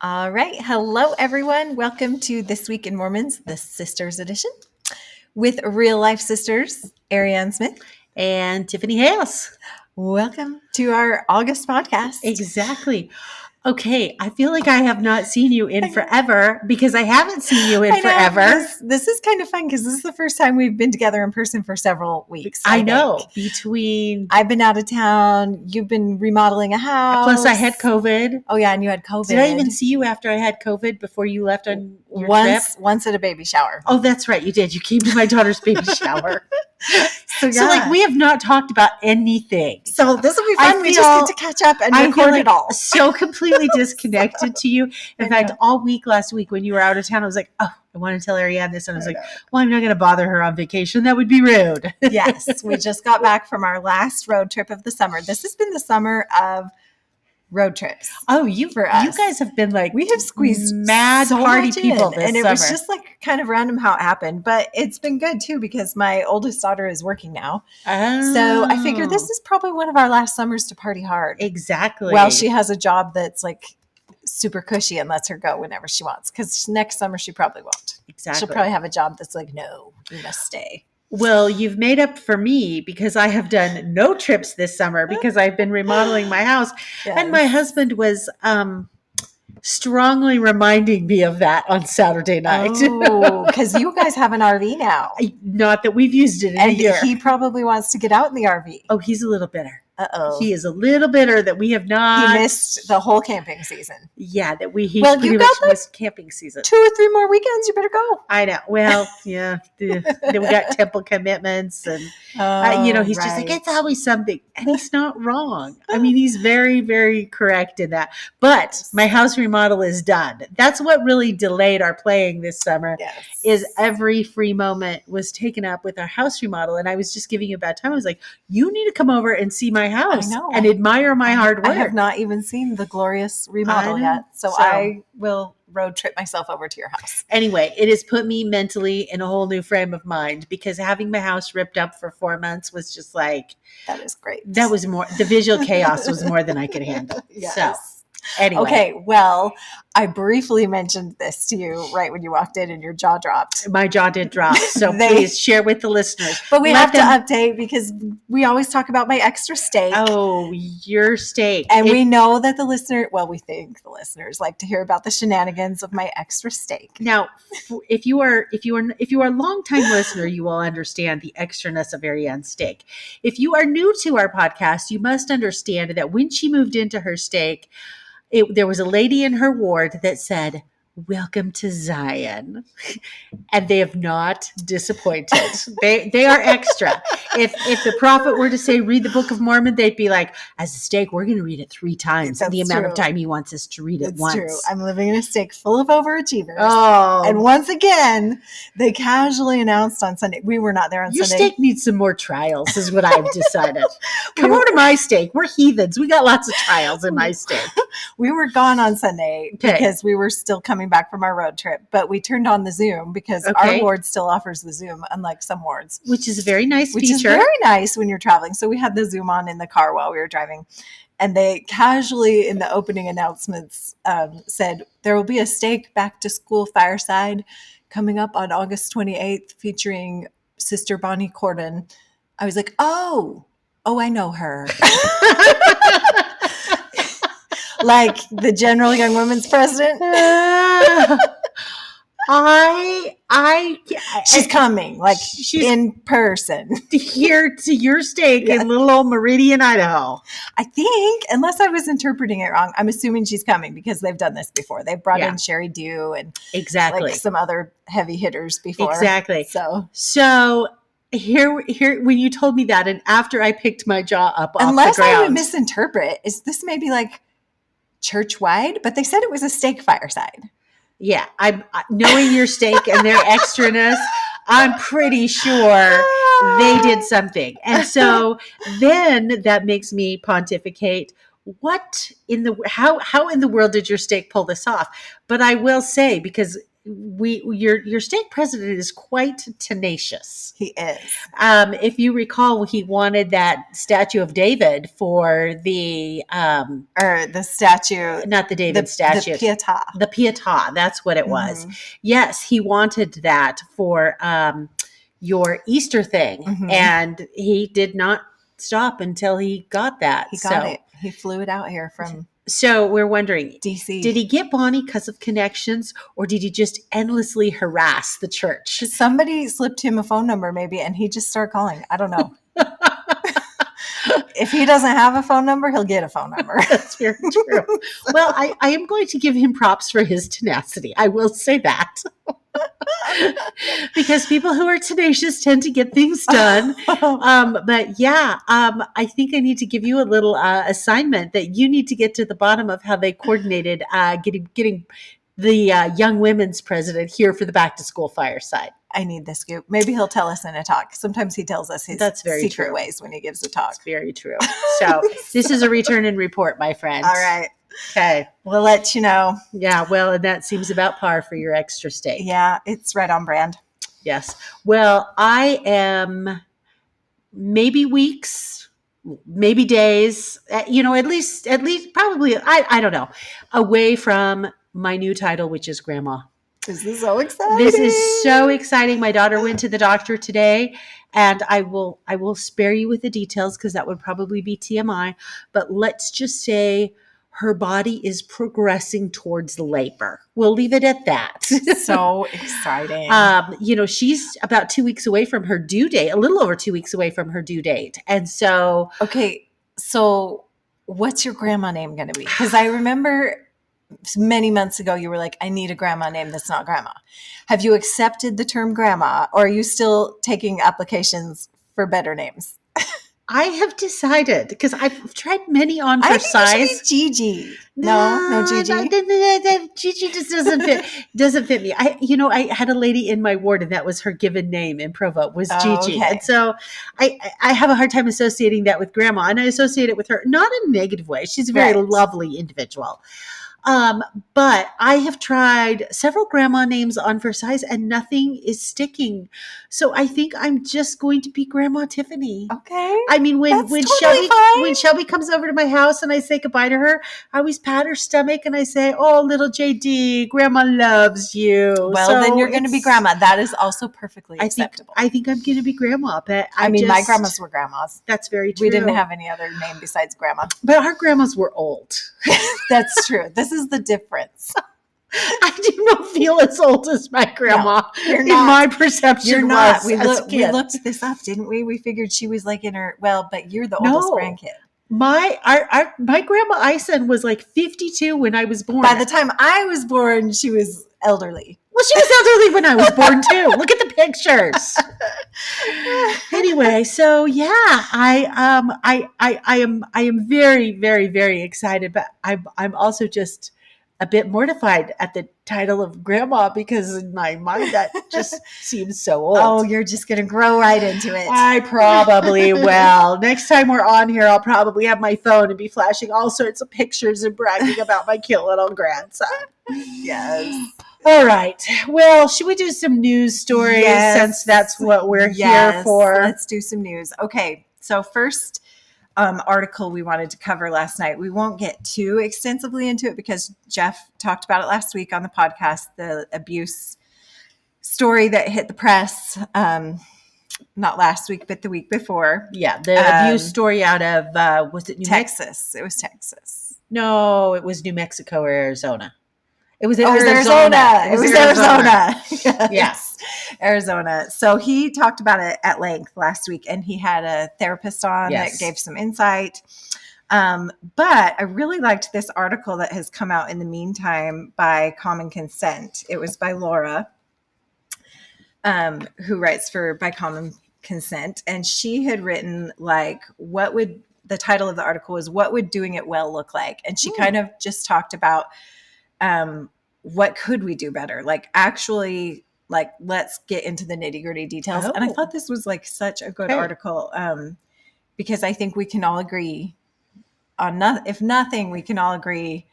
All right. Hello, everyone. Welcome to This Week in Mormons, the Sisters Edition, with real life sisters, Ariane Smith and Tiffany Hales. Welcome to our August podcast. Exactly. Okay, I feel like I have not seen you in forever because I haven't seen you in forever. This is kind of fun because this is the first time we've been together in person for several weeks. I know. Between I've been out of town, you've been remodeling a house. Plus, I had COVID. Oh yeah, and you had COVID. Did I even see you after I had COVID before you left on your trip? Once at a baby shower. Oh, that's right, you did. You came to my daughter's baby shower. So like we have not talked about anything. So this will be fun. We just get to catch up and record it all. So completely disconnected to you. In fact, all week last week when you were out of town, I was like, oh, I want to tell Ariane this. And I was like, well, I'm not going to bother her on vacation. That would be rude. Yes. We just got back from our last road trip of the summer. This has been the summer of road trips. Oh, you guys have been like, we have squeezed mad so party people this and summer. It was just like kind of random how it happened, but it's been good too because my oldest daughter is working now. Oh. So I figured this is probably one of our last summers to party hard. Exactly. Well, she has a job that's like super cushy and lets her go whenever she wants because next summer she probably won't. Exactly. She'll probably have a job that's like, no, you must stay. Well, you've made up for me because I have done no trips this summer because I've been remodeling my house. Yes. And my husband was strongly reminding me of that on Saturday night. Oh, because you guys have an RV now. Not that we've used it in a year. He probably wants to get out in the RV. Oh, he's a little bitter. Uh-oh. He is a little bitter that we have not. He missed the whole camping season. Yeah, that he you got like missed camping season. 2 or 3 more weekends. You better go. I know. Well, yeah. Then we got temple commitments and, he's just like, it's always something. And he's not wrong. I mean, he's very, very correct in that. But my house remodel is done. That's what really delayed our playing this summer. Yes. Is every free moment was taken up with our house remodel. And I was just giving you a bad time. I was like, you need to come over and see my house and admire my hard work. I have not even seen the glorious remodel yet. So I will road trip myself over to your house. Anyway, it has put me mentally in a whole new frame of mind because having my house ripped up for 4 months was just like, that is great. That was more, the visual chaos was more than I could handle. Yes. So anyway. Okay, well, I briefly mentioned this to you right when you walked in and your jaw dropped. My jaw did drop. So please share with the listeners. But we have to update because we always talk about my extra steak. Oh, your steak. And we know that we think the listeners like to hear about the shenanigans of my extra steak. Now, if you are a longtime listener, you will understand the extraness of Ariane's steak. If you are new to our podcast, you must understand that when she moved into her steak, there was a lady in her ward that said, "Welcome to Zion," and they have not disappointed. They are extra. If the prophet were to say, "Read the Book of Mormon," they'd be like, "As a steak, we're going to read it 3 times the amount of time he wants us to read it once." True. I'm living in a steak full of overachievers. Oh, and once again, they casually announced on Sunday. We were not there on Your Sunday. Your steak needs some more trials, is what I've decided. Come over to my steak. We're heathens. We got lots of trials in my steak. We were gone on Sunday because we were still coming back from our road trip, but we turned on the Zoom because our ward still offers the Zoom, unlike some wards, which is a very nice feature. Which is very nice when you're traveling. So we had the Zoom on in the car while we were driving, and they casually in the opening announcements said there will be a steak back to school fireside coming up on August 28th featuring Sister Bonnie Corden. I was like, oh, I know her. Like the General Young Women's President. She's coming, like she's in person here to your steak in little old Meridian, Idaho. I think, unless I was interpreting it wrong, I'm assuming she's coming because they've done this before. They've brought in Sherry Dew and like some other heavy hitters before. Exactly. So here, when you told me that, and after I picked my jaw up off unless the ground, I would misinterpret, is this maybe like church-wide? But they said it was a steak fireside. Yeah, I'm knowing your steak and their extraness, I'm pretty sure they did something. And so then that makes me pontificate, how in the world did your steak pull this off? But I will say, because your state president is quite tenacious. He is. If you recall, he wanted that statue of David for the or the statue, not the David statue, the Pietà. The Pietà, that's what it was. Yes, he wanted that for your Easter thing, and he did not stop until he got that. He got it. He flew it out here from. So we're wondering, DC. Did he get Bonnie because of connections, or did he just endlessly harass the church? Somebody slipped him a phone number maybe, and he just started calling. I don't know. If he doesn't have a phone number, he'll get a phone number. That's very true. Well, I am going to give him props for his tenacity. I will say that. Because people who are tenacious tend to get things done. But yeah, I think I need to give you a little assignment that you need to get to the bottom of how they coordinated getting the young women's president here for the back to school fireside. I need the scoop. Maybe he'll tell us in a talk. Sometimes he tells us his secret ways when he gives a talk. That's very true. So this is a return and report, my friend. All right. Okay. We'll let you know. Yeah. Well, and that seems about par for your extra steak. Yeah. It's right on brand. Yes. Well, I am maybe weeks, maybe days, at least probably, I don't know, away from my new title, which is grandma. This is so exciting. This is so exciting. My daughter went to the doctor today, and I will spare you with the details because that would probably be TMI. But let's just say her body is progressing towards labor. We'll leave it at that. So exciting. She's about 2 weeks away from her due date, a little over 2 weeks away from her due date. And so. Okay. So what's your grandma name going to be? Because I remember many months ago, you were like, I need a grandma name that's not grandma. Have you accepted the term grandma, or are you still taking applications for better names? I have decided, because I've tried many on for size. Gigi. No, Gigi. Gigi just doesn't fit me. I had a lady in my ward, and that was her given name in Provo was Gigi. Okay. And so I have a hard time associating that with grandma, and I associate it with her, not in a negative way. She's a very lovely individual. But I have tried several grandma names on for size, and nothing is sticking. So I think I'm just going to be Grandma Tiffany. Okay. I mean, when totally Shelby comes over to my house and I say goodbye to her, I always pat her stomach and I say, "Oh, little JD, Grandma loves you." Well, then you're going to be Grandma. That is also perfectly acceptable. I think I'm going to be Grandma. But my grandmas were grandmas. That's very true. We didn't have any other name besides Grandma. But our grandmas were old. That's true. This is the difference. I do not feel as old as my grandma. No, you're in not. My perception, you're not. We looked this up, didn't we? We figured she was like in her. Well, but you're the oldest grandkid. My grandma Ison was like 52 when I was born. By the time I was born, she was elderly. Well, she was elderly when I was born too. Look at the pictures. Anyway, so yeah, I am very, very, very excited, but I'm also just a bit mortified at the title of grandma, because in my mind that just seems so old. Oh, you're just going to grow right into it. I probably will. Next time we're on here, I'll probably have my phone and be flashing all sorts of pictures and bragging about my cute little grandson. Yes. All right. Well, should we do some news stories since that's what we're here for? Let's do some news. Okay. So first article we wanted to cover last night. We won't get too extensively into it because Jeff talked about it last week on the podcast, the abuse story that hit the press. Not last week, but the week before. Yeah, the abuse story out of, was it Texas? It was Texas. No, it was New Mexico or Arizona. It was Arizona. It was Arizona. Yes, Arizona. So he talked about it at length last week, and he had a therapist on that gave some insight. But I really liked this article that has come out in the meantime by Common Consent. It was by Laura, who writes for By Common Consent, and she had written the title of the article was "What Would Doing It Well Look Like?" And she kind of just talked about what could we do better? Actually, let's get into the nitty gritty details. And I thought this was such a good article because I think we can all agree on if nothing, we can all agree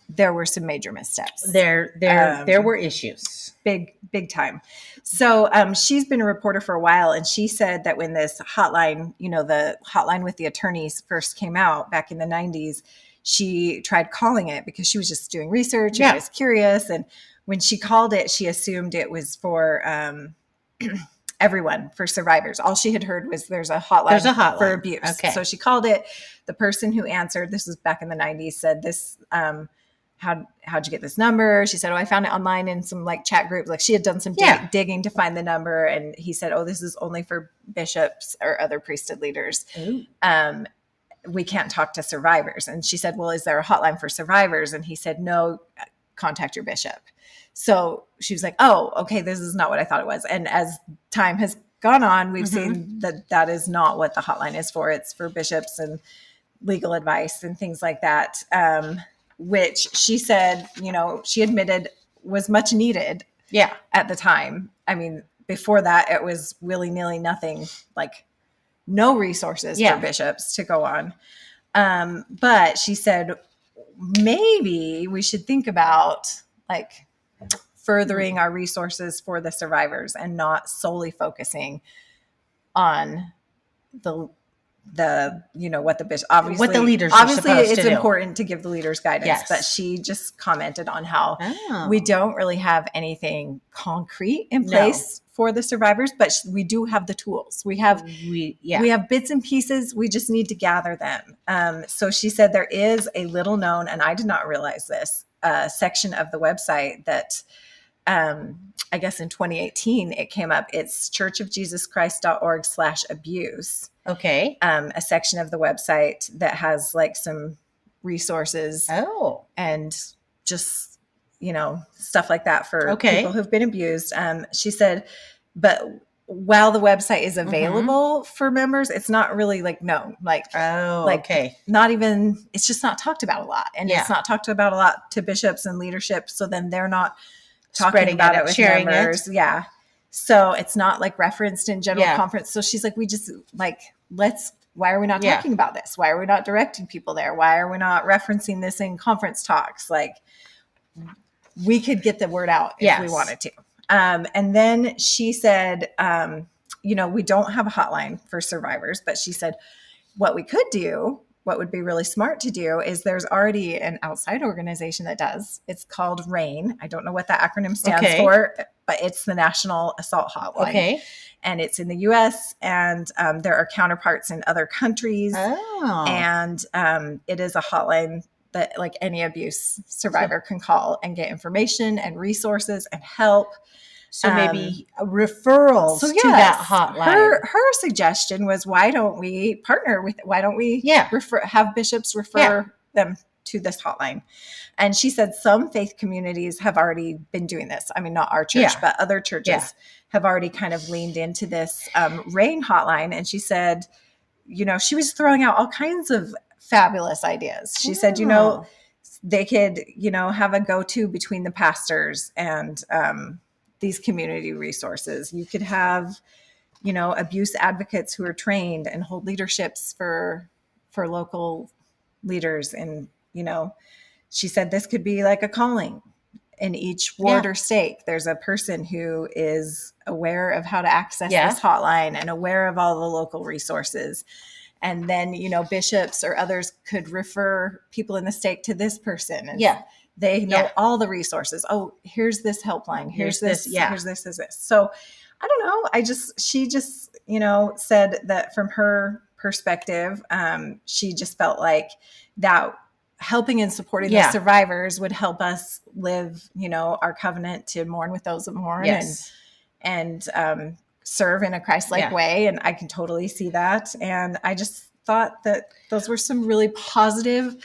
there were some major missteps. There were issues. Big time. So she's been a reporter for a while, and she said that when this hotline, the hotline with the attorneys first came out back in the 90s, she tried calling it because she was just doing research and was curious. And when she called it, she assumed it was for everyone, for survivors. All she had heard was there's a hotline for abuse. Okay. So she called it. The person who answered, this was back in the 90s, said this, how'd you get this number? She said, I found it online in some like chat groups. Like she had done some digging to find the number. And he said, this is only for bishops or other priesthood leaders. We can't talk to survivors. And she said, well, is there a hotline for survivors? And he said, no, contact your bishop. So she was like, oh, okay, this is not what I thought it was. And as time has gone on, we've seen that is not what the hotline is for. It's for bishops and legal advice and things like that. Which she said, she admitted was much needed at the time. I mean, before that, it was willy-nilly, nothing, like no resources for bishops to go on. But she said, maybe we should think about like furthering our resources for the survivors and not solely focusing on the what the bishop, obviously what the leaders obviously are supposed it's to do. important to give the leaders guidance, but she just commented on how we don't really have anything concrete in place for the survivors, but we do have the tools. We have bits and pieces. We just need to gather them. So she said there is a little known, and I did not realize this, section of the website that I guess in 2018 it came up. It's churchofjesuschrist.org/abuse. Okay. A section of the website that has like some resources and just, stuff like that for people who've been abused. She said, but while the website is available for members, it's not really like known, not even, it's just not talked about a lot. And it's not talked about a lot to bishops and leadership. So then they're not talking about it with sharing members. Yeah. So it's not like referenced in general conference. So she's like, we just like, why are we not talking about this? Why are we not directing people there? Why are we not referencing this in conference talks? Like we could get the word out if we wanted to. And then she said, we don't have a hotline for survivors, but she said, what we could do, what would be really smart to do is there's already an outside organization that does. It's called RAIN. I don't know what that acronym stands for, but it's the National Assault Hotline. Okay. And it's in the U.S. and there are counterparts in other countries. Oh. And it is a hotline that like any abuse survivor can call and get information and resources and help. So maybe referrals to that hotline. Her suggestion was, why don't we have bishops refer them to this hotline? And she said some faith communities have already been doing this. I mean, not our church, but other churches have already kind of leaned into this RAIN hotline. And she said, she was throwing out all kinds of fabulous ideas. She said, they could, have a go-to between the pastors and these community resources. You could have, abuse advocates who are trained and hold leaderships for local leaders. And, she said this could be like a calling in each ward or stake. There's a person who is aware of how to access this hotline and aware of all the local resources. And then, bishops or others could refer people in the stake to this person. And they know all the resources. Oh, here's this helpline. Here's this. Here's this. So I don't know. She just, said that from her perspective, she just felt like that helping and supporting the survivors would help us live, our covenant to mourn with those that mourn and serve in a Christ-like way. And I can totally see that. And I just thought that those were some really positive,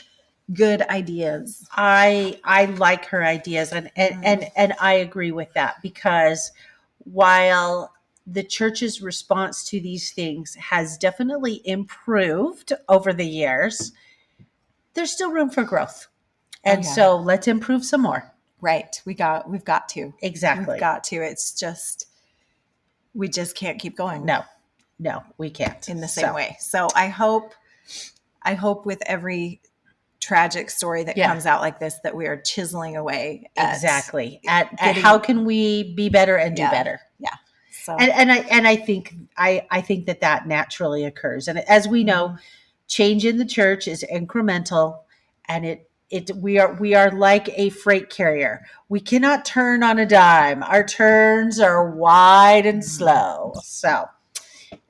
good ideas. I like her ideas and I agree with that, because while the church's response to these things has definitely improved over the years, there's still room for growth. And so let's improve some more. Right. We've got to. Exactly. We've got to. It's just, we just can't keep going. No, we can't. In the same way. So I hope with every tragic story that comes out like this, that we are chiseling away at. Exactly. At how can we be better and do better? Yeah. So And I think that naturally occurs. And as we know, change in the church is incremental, and we are like a freight carrier. We cannot turn on a dime. Our turns are wide and slow. So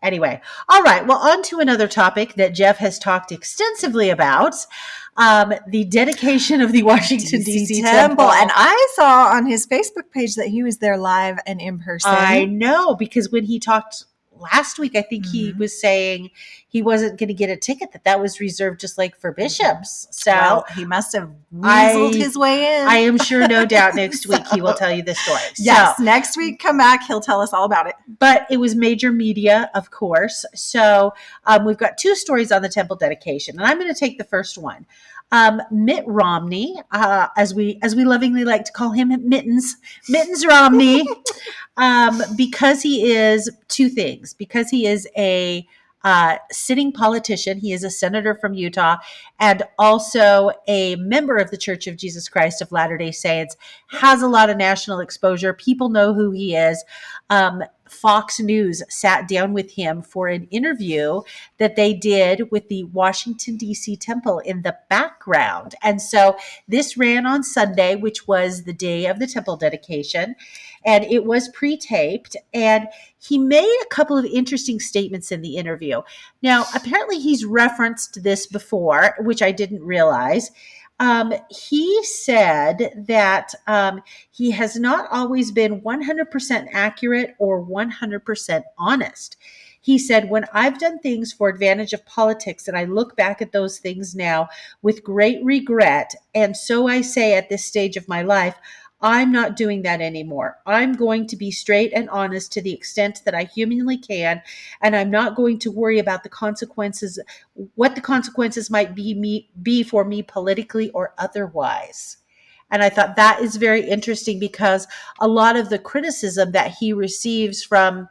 anyway, all right. Well, on to another topic that Jeff has talked extensively about. The dedication of the Washington, D.C. temple. And I saw on his Facebook page that he was there live and in person. I know, because when he talked last week, I think he was saying he wasn't going to get a ticket, that was reserved just like for bishops. So well, he must have weaseled his way in. I am sure, no doubt, next week he will tell you the story. Yes, so, next week, come back, he'll tell us all about it. But it was major media, of course. So we've got two stories on the temple dedication, and I'm going to take the first one. Mitt Romney, as we lovingly like to call him, Mittens Romney, because he is two things. Because he is a sitting politician, he is a senator from Utah, and also a member of the Church of Jesus Christ of Latter-day Saints, has a lot of national exposure. People know who he is. Fox News sat down with him for an interview that they did with the Washington, D.C. temple in the background. And so this ran on Sunday, which was the day of the temple dedication, and it was pre-taped, and he made a couple of interesting statements in the interview. Now, apparently he's referenced this before, which I didn't realize. He said that he has not always been 100% accurate or 100% honest. He said, when I've done things for advantage of politics, and I look back at those things now with great regret, and so I say at this stage of my life, I'm not doing that anymore. I'm going to be straight and honest to the extent that I humanly can, and I'm not going to worry about the consequences, what the consequences might be for me politically or otherwise. And I thought that is very interesting, because a lot of the criticism that he receives from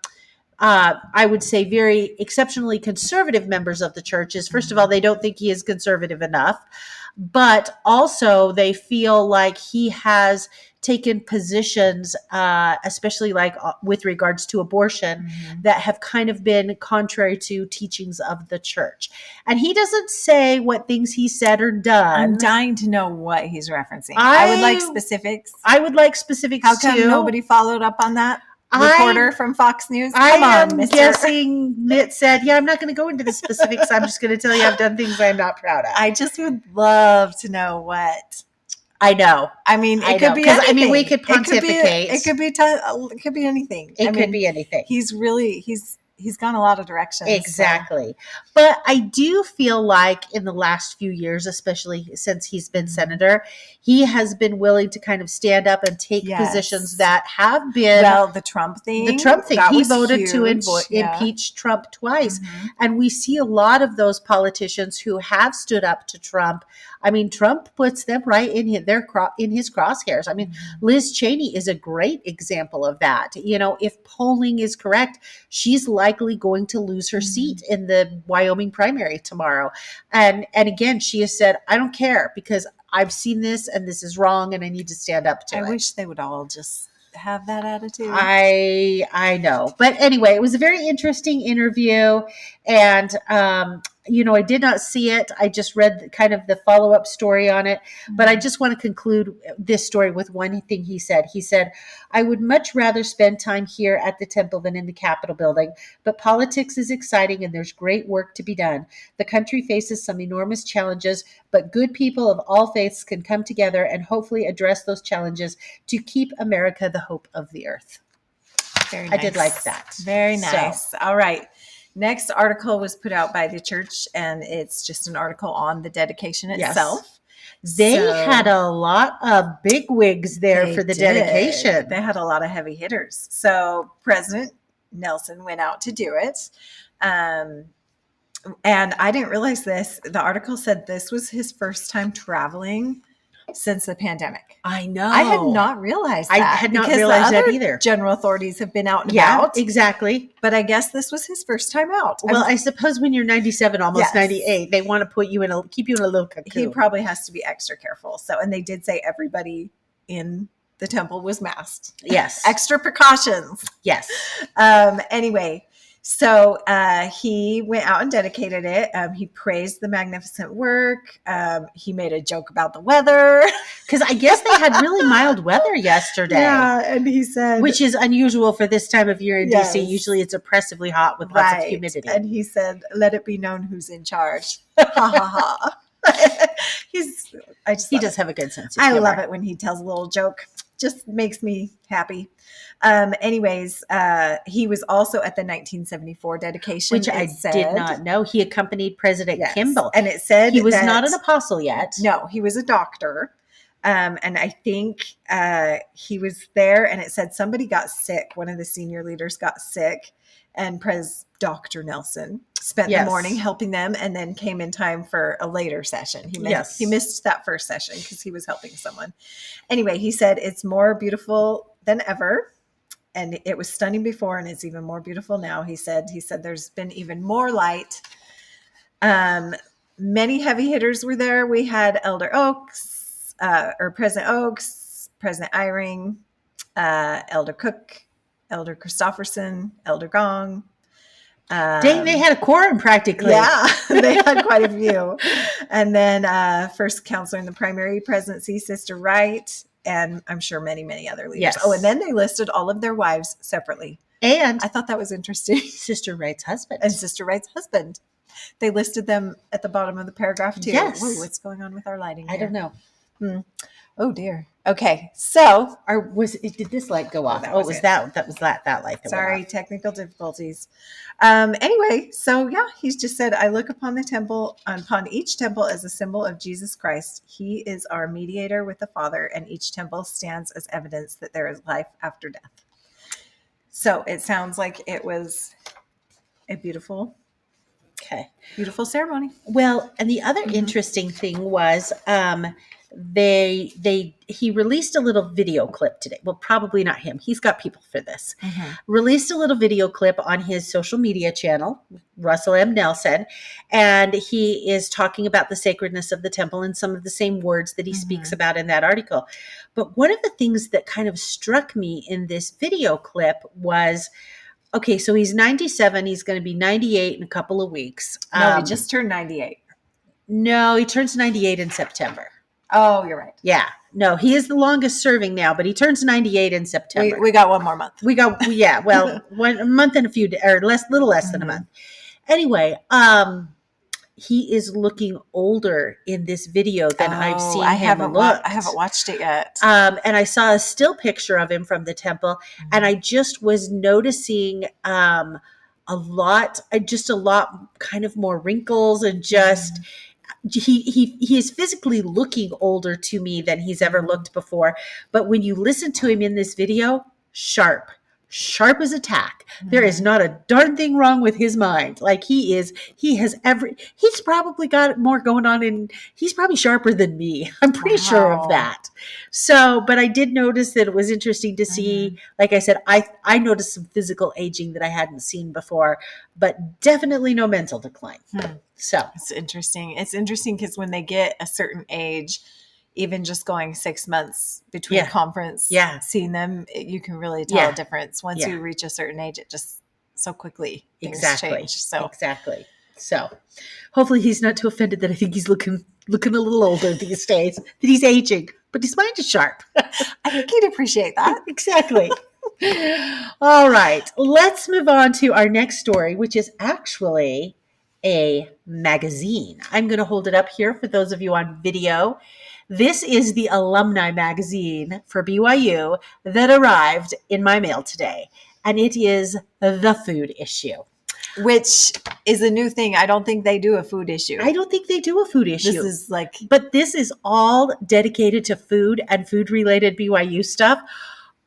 I would say very exceptionally conservative members of the church is, first of all, they don't think he is conservative enough, but also they feel like he has taken positions, especially like with regards to abortion, that have kind of been contrary to teachings of the church. And he doesn't say what things he said or done. I'm dying to know what he's referencing. I would like specifics. I would like specifics How come too. Nobody followed up on that? Reporter from Fox News. Come on, mister. Guessing Mitt said, yeah, I'm not going to go into the specifics. I'm just going to tell you I've done things I'm not proud of. I just would love to know what. I know. I mean, it could be anything. I mean, we could pontificate. It could be anything. It could be anything. He's gone a lot of directions. Exactly. So. But I do feel like in the last few years, especially since he's been senator, he has been willing to kind of stand up and take positions that have been... Well, the Trump thing. He voted to impeach Trump twice. And we see a lot of those politicians who have stood up to Trump. I mean, Trump puts them right in his crosshairs. I mean, Liz Cheney is a great example of that. You know, if polling is correct, she's likely going to lose her seat in the Wyoming primary tomorrow. And again, she has said, I don't care, because I've seen this and this is wrong and I need to stand up to it. I wish they would all just have that attitude. I know. But anyway, it was a very interesting interview. And, I did not see it. I just read kind of the follow-up story on it. But I just want to conclude this story with one thing he said. He said, I would much rather spend time here at the temple than in the Capitol building. But politics is exciting and there's great work to be done. The country faces some enormous challenges, but good people of all faiths can come together and hopefully address those challenges to keep America the hope of the earth. Very nice. I did like that. Very nice. So, all right. Next article was put out by the church, and it's just an article on the dedication itself. They had a lot of bigwigs there for the dedication. They had a lot of heavy hitters. So President Nelson went out to do it. And I didn't realize this. The article said this was his first time traveling since the pandemic. I know. I had not realized that. I had not because realized the that other either. General authorities have been out and Yeah, about. exactly. But I guess this was his first time out. Well, I suppose when you're 97, almost Yes. 98, they want to put you keep you in a little cocoon. He probably has to be extra careful. So, and they did say everybody in the temple was masked. Yes. Extra precautions. Yes. Anyway, so he went out and dedicated it. He praised the magnificent work. He made a joke about the weather. Because I guess they had really mild weather yesterday. Yeah, and he said... Which is unusual for this time of year in Yes. DC. Usually it's oppressively hot with lots of humidity. And he said, let it be known who's in charge. Ha ha ha. He does have a good sense of humor. I love it when he tells a little joke. Just makes me happy. Anyways, he was also at the 1974 dedication. Which I did not know. He accompanied President Kimball. And it said he was not an apostle yet. No, he was a doctor. And I think he was there, and it said somebody got sick. One of the senior leaders got sick, and Dr. Nelson spent the morning helping them, and then came in time for a later session. He missed that first session because he was helping someone. Anyway, he said it's more beautiful than ever, and it was stunning before, and it's even more beautiful now. He said there's been even more light. Many heavy hitters were there. We had Elder Oaks, or President Oaks, President Eyring, Elder Cook, Elder Christofferson, Elder Gong. They had a quorum practically. Yeah, they had quite a few. And then first counselor in the primary presidency, Sister Wright, and I'm sure many, many other leaders. Yes. Oh, and then they listed all of their wives separately. And I thought that was interesting. Sister Wright's husband. And Sister Wright's husband. They listed them at the bottom of the paragraph too. Yes. Whoa, what's going on with our lighting here? I don't know. Oh dear. Okay, so did this light go off? That was that light. Sorry, technical difficulties. Anyway, so yeah, he's just said, I look upon each temple as a symbol of Jesus Christ. He is our mediator with the Father, and each temple stands as evidence that there is life after death. So it sounds like it was a beautiful ceremony. Well, and the other interesting thing was he released a little video clip today. Well, probably not him. He's got people for this. Released a little video clip on his social media channel, Russell M. Nelson, and he is talking about the sacredness of the temple and some of the same words that he speaks about in that article. But one of the things that kind of struck me in this video clip was, okay, so he's 97. He's going to be 98 in a couple of weeks. No, he just turned 98. No, he turns 98 in September. Oh, you're right. Yeah. No, he is the longest serving now, but he turns 98 in September. We got one more month. Well, 1 month and a few days, or little less than a month. Anyway, he is looking older in this video than I've seen him look. I haven't watched it yet. And I saw a still picture of him from the temple, and I just was noticing a lot kind of more wrinkles, and just he is physically looking older to me than he's ever looked before. But when you listen to him in this video, sharp as a tack. There is not a darn thing wrong with his mind. Like he's probably got more going on, and he's probably sharper than me. I'm pretty sure of that. So, but I did notice that it was interesting to see, like I said, I noticed some physical aging that I hadn't seen before, but definitely no mental decline. So it's interesting. It's interesting because when they get a certain age, even just going 6 months between conference, seeing them, you can really tell a difference. Once you reach a certain age, it just so quickly things change. Exactly. So hopefully he's not too offended that I think he's looking a little older these days, that he's aging, but his mind is sharp. I think he'd appreciate that. Exactly. All right. Let's move on to our next story, which is actually a magazine. I'm going to hold it up here for those of you on video. This is the alumni magazine for BYU that arrived in my mail today, and it is The Food Issue. Which is a new thing. I don't think they do a food issue. I don't think they do a food issue. But this is all dedicated to food and food-related BYU stuff.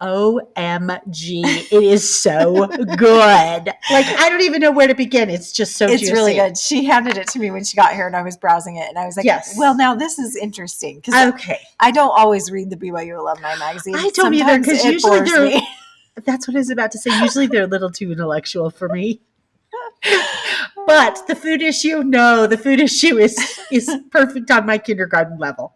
OMG, it is so good. Like, I don't even know where to begin. It's just so It's juicy. really good. She handed it to me when she got here and I was browsing it and I was like, Yes. well, now this is interesting. Because Okay. I don't always read the BYU Alumni magazine. I don't either, because usually bores they're, me. that's what I was about to say. Usually they're a little too intellectual for me. But the food issue, no, the food issue is perfect on my kindergarten level.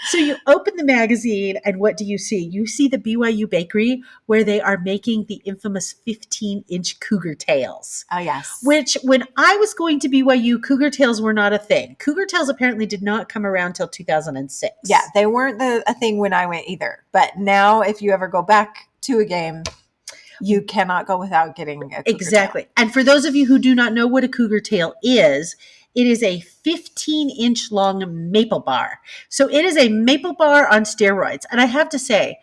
So you open the magazine and what do you see? You see the BYU bakery where they are making the infamous 15-inch cougar tails. Oh, yes. Which when I was going to BYU, cougar tails were not a thing. Cougar tails apparently did not come around till 2006. Yeah, they weren't a thing when I went either. But now if you ever go back to a game, you cannot go without getting a cougar Exactly. tail. And for those of you who do not know what a cougar tail is, it is a 15-inch long maple bar. So it is a maple bar on steroids. And I have to say,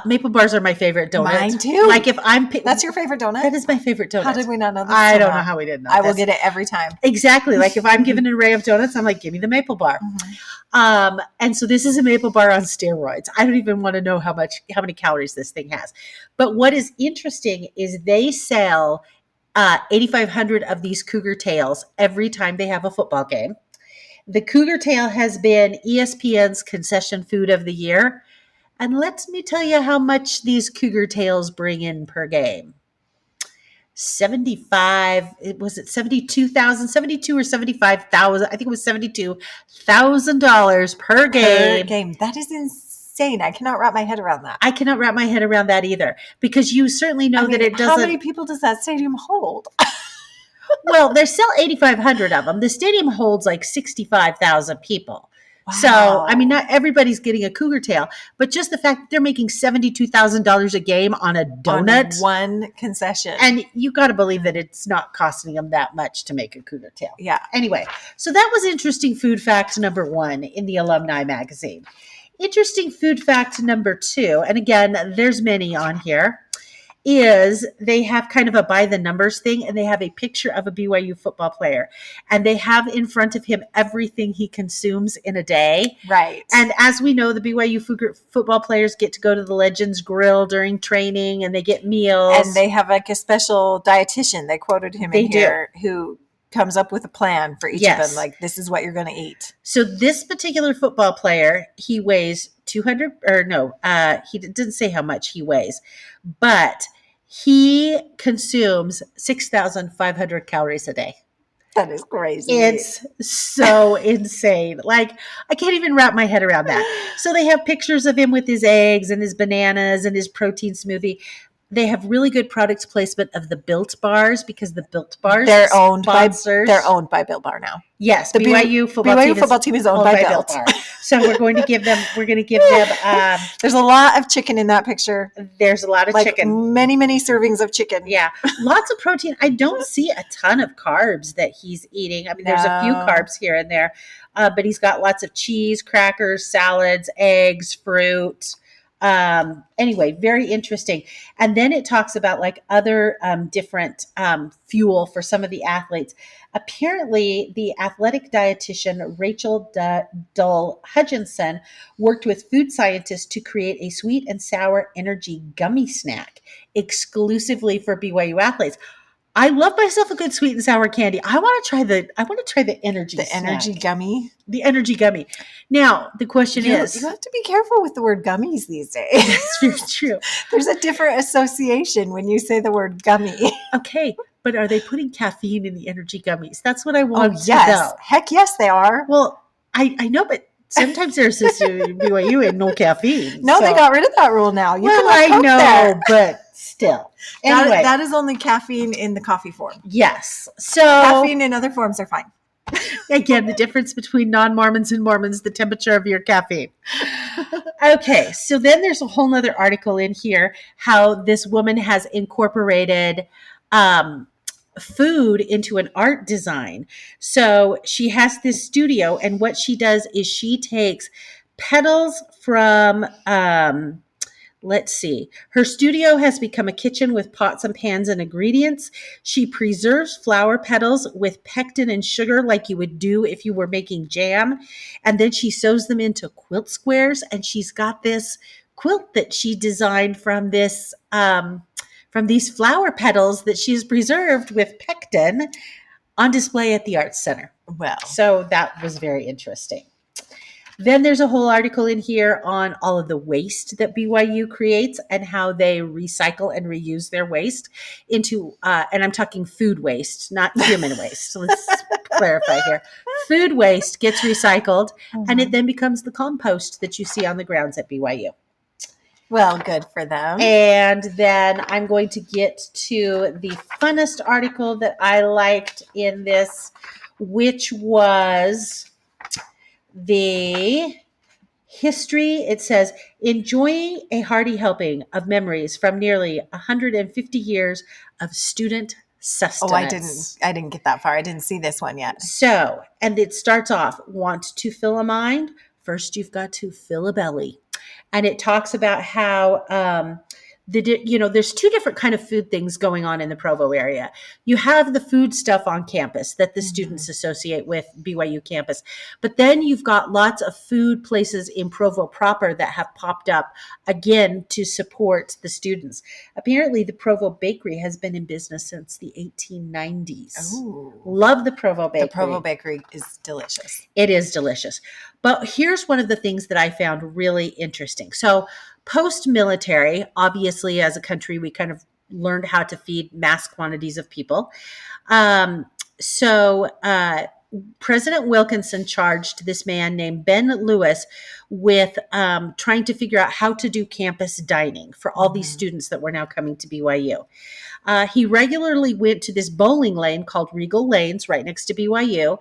maple bars are my favorite donut. Mine too. Like if I'm That's your favorite donut? That is my favorite donut. How did we not know this? I don't know how we didn't know. I will get it every time. Exactly. Like if I'm given an array of donuts, I'm like, give me the maple bar. And so this is a maple bar on steroids. I don't even want to know how many calories this thing has. But what is interesting is they sell 8,500 of these cougar tails every time they have a football game. The cougar tail has been ESPN's concession food of the year. And let me tell you how much these cougar tails bring in per game. 75, was it 72,000, 72 or 75,000? I think it was $72,000 per game. That is insane. I cannot wrap my head around that. I cannot wrap my head around that either, because you certainly know that it doesn't. How many people does that stadium hold? Well, they sell 8,500 of them. The stadium holds like 65,000 people. Wow. So, I mean, not everybody's getting a cougar tail, but just the fact that they're making $72,000 a game on a donut. On one concession. And you got to believe that it's not costing them that much to make a cougar tail. Yeah. Anyway, so that was interesting food fact number 1 in the Alumni magazine. Interesting food fact number 2, and again, there's many on here, is they have kind of a by the numbers thing, and they have a picture of a BYU football player, and they have in front of him everything he consumes in a day. Right. And as we know, the BYU football players get to go to the Legends Grill during training, and they get meals. And they have like a special dietitian. They quoted him in here who comes up with a plan for each of them. Like, this is what you're going to eat. So this particular football player, he weighs 200, or no, he didn't say how much he weighs, but he consumes 6,500 calories a day. That is crazy. It's so insane. Like, I can't even wrap my head around that. So they have pictures of him with his eggs and his bananas and his protein smoothie. They have really good product placement of the Built bars, because the Built bars they're owned by Built Bar now. Yes, the BYU football team is owned by Built Bar. So we're going to give them. There's a lot of chicken in that picture. There's a lot of chicken. Many servings of chicken. Yeah, lots of protein. I don't see a ton of carbs that he's eating. I mean, there's a few carbs here and there, but he's got lots of cheese, crackers, salads, eggs, fruit. Anyway, very interesting. And then it talks about like other different fuel for some of the athletes. Apparently, the athletic dietitian Rachel Dull Hutchinson worked with food scientists to create a sweet and sour energy gummy snack exclusively for BYU athletes. I love myself a good sweet and sour candy. I want to try the energy snack. Energy gummy. The energy gummy. Now, the question is, you have to be careful with the word gummies these days. That's very true. There's a different association when you say the word gummy. Okay, but are they putting caffeine in the energy gummies? That's what I want to know. Heck yes, they are. Well, I know, but sometimes there's this BYU and no caffeine. No, they got rid of that rule now. I know, but still. Anyway. That is only caffeine in the coffee form. Yes. So caffeine in other forms are fine. Again, the difference between non-Mormons and Mormons, the temperature of your caffeine. Okay, so then there's a whole nother article in here, how this woman has incorporated food into an art design. So she has this studio, and what she does is she takes petals from let's see. Her studio has become a kitchen with pots and pans and ingredients. She preserves flower petals with pectin and sugar like you would do if you were making jam. And then she sews them into quilt squares. And she's got this quilt that she designed from this from these flower petals that she's preserved with pectin on display at the Arts Center. Well, So that was very interesting. Then there's a whole article in here on all of the waste that BYU creates and how they recycle and reuse their waste into, and I'm talking food waste, not human waste. So let's clarify here. Food waste gets recycled and it then becomes the compost that you see on the grounds at BYU. well, good for them. And then I'm going to get to the funnest article that I liked in this, which was the history. It says, enjoying a hearty helping of memories from nearly 150 years of student sustenance. I didn't get that far. I didn't see this one yet. So, and it starts off, want to fill a mind? First, you've got to fill a belly. And it talks about how there's two different kind of food things going on in the Provo area. You have the food stuff on campus that the students associate with BYU campus. But then you've got lots of food places in Provo proper that have popped up again to support the students. Apparently the Provo Bakery has been in business since the 1890s. Ooh. Love the Provo Bakery. The Provo Bakery is delicious. It is delicious. But here's one of the things that I found really interesting. So post-military, obviously, as a country, we kind of learned how to feed mass quantities of people. So President Wilkinson charged this man named Ben Lewis with trying to figure out how to do campus dining for all these students that were now coming to BYU. He regularly went to this bowling lane called Regal Lanes right next to BYU,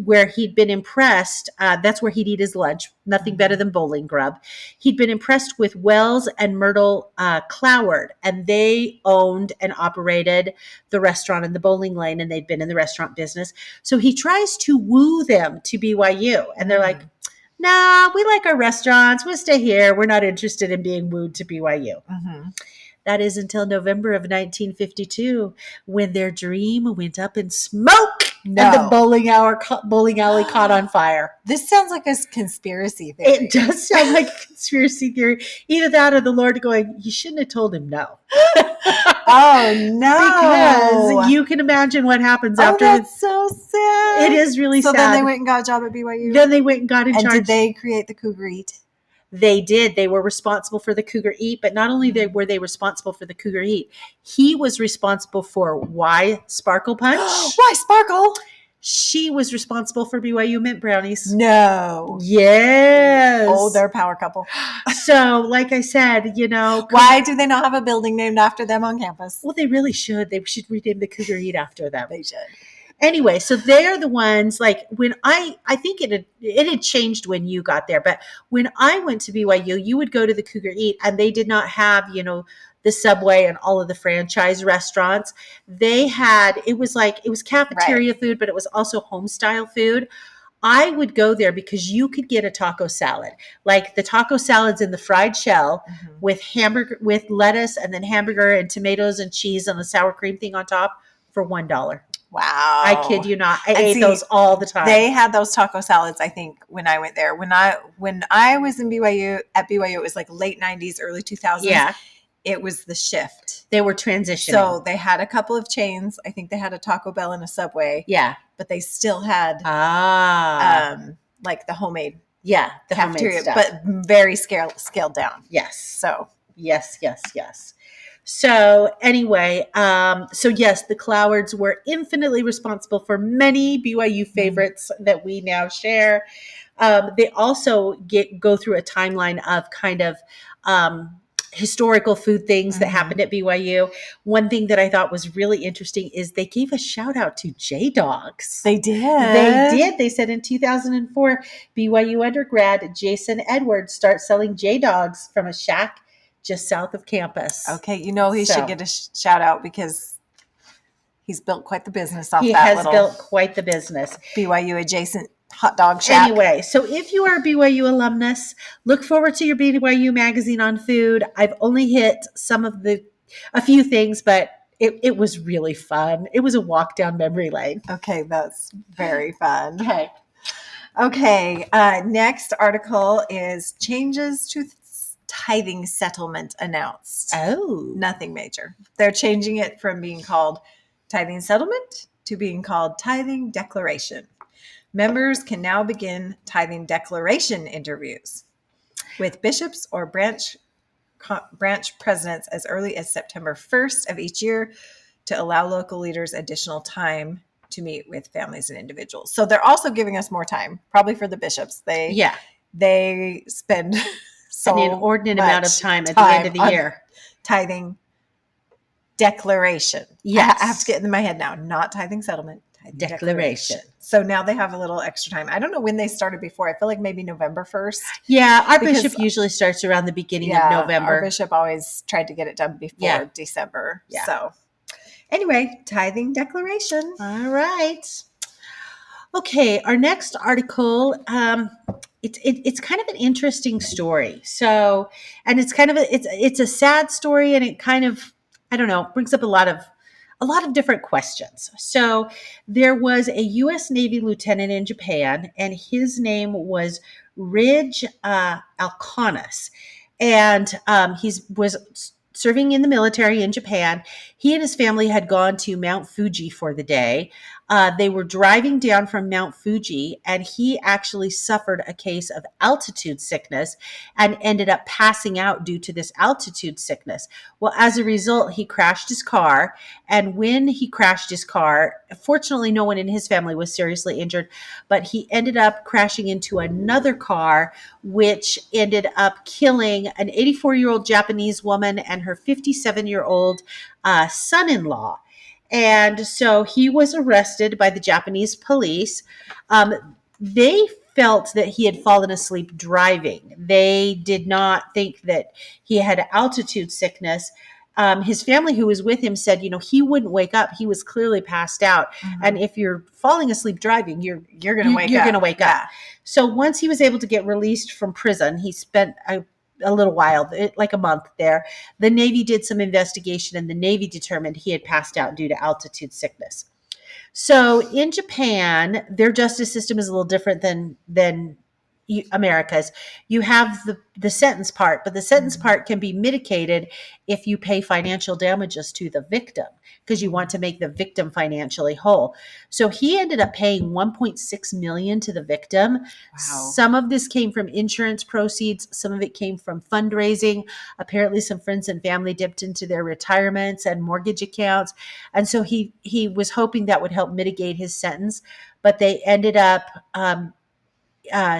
where he'd been impressed. That's where he'd eat his lunch. Nothing better than bowling grub. He'd been impressed with Wells and Myrtle Cloward, and they owned and operated the restaurant in the bowling lane, and they'd been in the restaurant business. So he tries to woo them to BYU, and they're like, nah, we like our restaurants. We'll stay here. We're not interested in being wooed to BYU. Mm-hmm. That is until November of 1952, when their dream went up in smoke and the bowling alley caught on fire. This sounds like a conspiracy theory. It does sound like a conspiracy theory. Either that or the Lord going, you shouldn't have told him no. Oh, no. Because you can imagine what happens after. That's so sad. It is really sad. So then they went and got a job at BYU? Then they went and got in charge. And did they create the Cougar Eat? They did. They were responsible for the Cougar Eat, but not only were they responsible for the Cougar Eat, he was responsible for Why Sparkle Punch. Why Sparkle? She was responsible for BYU Mint Brownies. No. Yes. Oh, they're a power couple. So, like I said, why do they not have a building named after them on campus? Well, they really should. They should rename the Cougar Eat after them. They should. Anyway, so they're the ones, like when I think it had changed when you got there, but when I went to BYU, you would go to the Cougar Eat and they did not have, the Subway and all of the franchise restaurants. They had, it was cafeteria food, but it was also home style food. I would go there because you could get a taco salad, like the taco salads in the fried shell with hamburger, with lettuce and then hamburger and tomatoes and cheese and the sour cream thing on top for $1. Wow. I kid you not. I ate those all the time. They had those taco salads, I think, when I went there. When I was in BYU, it was like late 90s, early 2000s. Yeah. It was the shift. They were transitioning. So they had a couple of chains. I think they had a Taco Bell and a Subway. Yeah. But they still had like the homemade the cafeteria, homemade stuff. but very scaled down. Yes. So yes. So anyway, yes, the Clowards were infinitely responsible for many BYU favorites that we now share. They also go through a timeline of kind of historical food things that happened at BYU. One thing that I thought was really interesting is they gave a shout out to J-Dogs. They did. They said in 2004, BYU undergrad Jason Edwards starts selling J-Dogs from a shack just south of campus. Okay, he should get a shout out because he's built quite the business off that. He has built quite the business. BYU adjacent hot dog shack. Anyway, so if you are a BYU alumnus, look forward to your BYU magazine on food. I've only hit a few things, but it was really fun. It was a walk down memory lane. Okay, that's very fun. Okay. Next article is changes to tithing settlement announced. Oh. Nothing major. They're changing it from being called tithing settlement to being called tithing declaration. Members can now begin tithing declaration interviews with bishops or branch presidents as early as September 1st of each year to allow local leaders additional time to meet with families and individuals. So they're also giving us more time, probably for the bishops. They spend so an inordinate amount of time at the end of the year. Tithing declaration. Yes. I have to get it in my head now. Not tithing settlement. Tithing declaration. So now they have a little extra time. I don't know when they started before. I feel like maybe November 1st. Yeah, our bishop usually starts around the beginning of November. Our bishop always tried to get it done before December. Yeah. So anyway, tithing declaration. All right. Okay, our next article, it's kind of an interesting story. So, and it's kind of it's a sad story, and it kind of, I don't know, brings up a lot of different questions. So, there was a U.S. Navy lieutenant in Japan, and his name was Ridge Alconis, and he was serving in the military in Japan. He and his family had gone to Mount Fuji for the day. They were driving down from Mount Fuji, and he actually suffered a case of altitude sickness and ended up passing out due to this altitude sickness. Well, as a result, he crashed his car. And when he crashed his car, fortunately, no one in his family was seriously injured, but he ended up crashing into another car, which ended up killing an 84-year-old Japanese woman and her 57-year-old son-in-law. And so he was arrested by the Japanese police. They felt that he had fallen asleep driving. They did not think that he had altitude sickness. His family who was with him said, he wouldn't wake up. He was clearly passed out. Mm-hmm. And if you're falling asleep driving, you're going to wake up. You're going to wake up. So once he was able to get released from prison, he spent a little while, like a month there. The Navy did some investigation, and the Navy determined he had passed out due to altitude sickness. So in Japan, their justice system is a little different than America's. You have the sentence part, but the sentence part can be mitigated if you pay financial damages to the victim, because you want to make the victim financially whole. So he ended up paying $1.6 million to the victim. Wow. Some of this came from insurance proceeds. Some of it came from fundraising. Apparently some friends and family dipped into their retirements and mortgage accounts. And so he was hoping that would help mitigate his sentence, but they ended up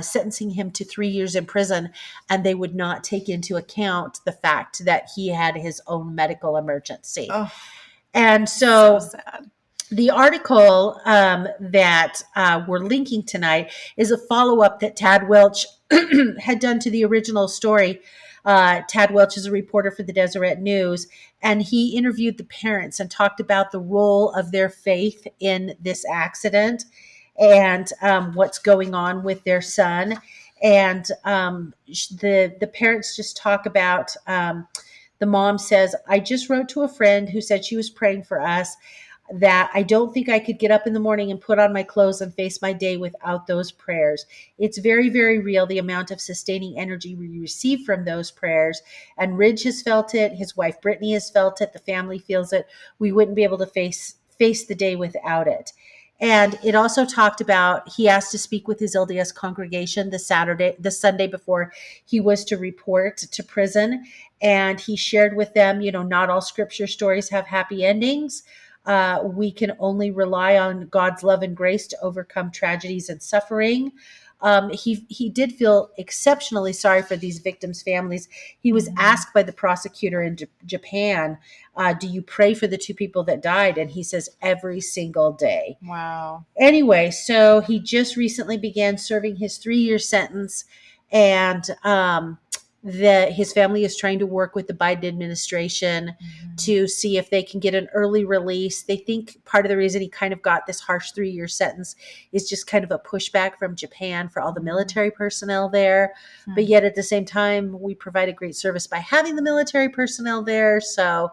sentencing him to 3 years in prison, and they would not take into account the fact that he had his own medical emergency. Oh, and so sad. The article that we're linking tonight is a follow-up that Tad Welch had done to the original story. Tad Welch is a reporter for the Deseret News, and he interviewed the parents and talked about the role of their faith in this accident and what's going on with their son. And the parents just talk about, the mom says, I just wrote to a friend who said she was praying for us, that I don't think I could get up in the morning and put on my clothes and face my day without those prayers. It's very, very real, the amount of sustaining energy we receive from those prayers. And Ridge has felt it. His wife, Brittany, has felt it. The family feels it. We wouldn't be able to face the day without it. And it also talked about he asked to speak with his LDS congregation the Sunday before he was to report to prison. And he shared with them, not all scripture stories have happy endings. We can only rely on God's love and grace to overcome tragedies and suffering. He did feel exceptionally sorry for these victims' families. He was asked by the prosecutor in Japan, do you pray for the two people that died? And he says, every single day. Wow. Anyway, so he just recently began serving his 3-year sentence, and his family is trying to work with the Biden administration to see if they can get an early release. They think part of the reason he kind of got this harsh 3-year sentence is just kind of a pushback from Japan for all the military personnel there. But yet at the same time, we provide a great service by having the military personnel there. So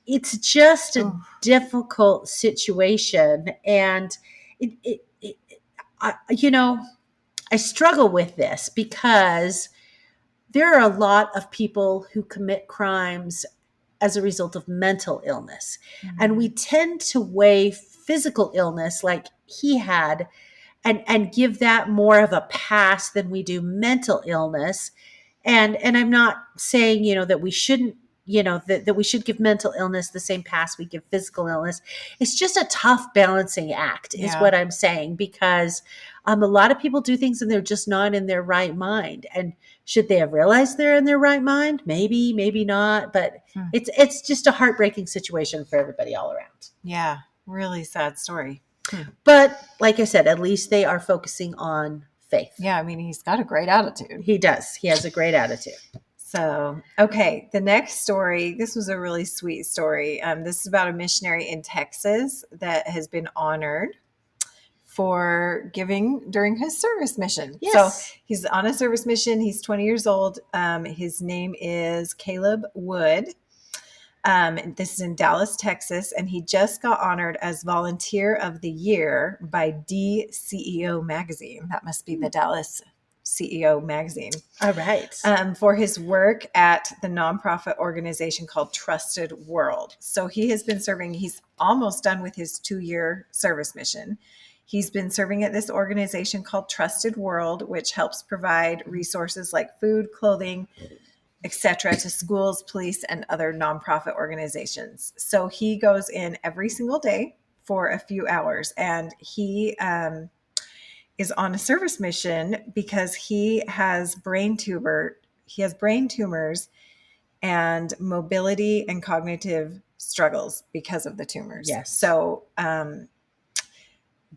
it's just a difficult situation. And I struggle with this because there are a lot of people who commit crimes as a result of mental illness. And we tend to weigh physical illness like he had and give that more of a pass than we do mental illness. And I'm not saying, that we shouldn't, that we should give mental illness the same pass we give physical illness. It's just a tough balancing act is what I'm saying, because a lot of people do things and they're just not in their right mind. And should they have realized they're in their right mind? Maybe, maybe not. But it's just a heartbreaking situation for everybody all around. Yeah, really sad story. But like I said, at least they are focusing on faith. Yeah, I mean, he's got a great attitude. He does. He has a great attitude. So, okay, the next story, this was a really sweet story. This is about a missionary in Texas that has been honored for giving during his service mission. Yes. So he's on a service mission. He's 20 years old. His name is Caleb Wood. This is in Dallas, Texas, and he just got honored as Volunteer of the Year by CEO Magazine. That must be the Dallas CEO Magazine. All right. For his work at the nonprofit organization called Trusted World. So he has been serving, he's almost done with his 2-year service mission. He's been serving at this organization called Trusted World, which helps provide resources like food, clothing, etc. to schools, police, and other nonprofit organizations. So he goes in every single day for a few hours, and he is on a service mission because he has brain tumors and mobility and cognitive struggles because of the tumors. Yes. So,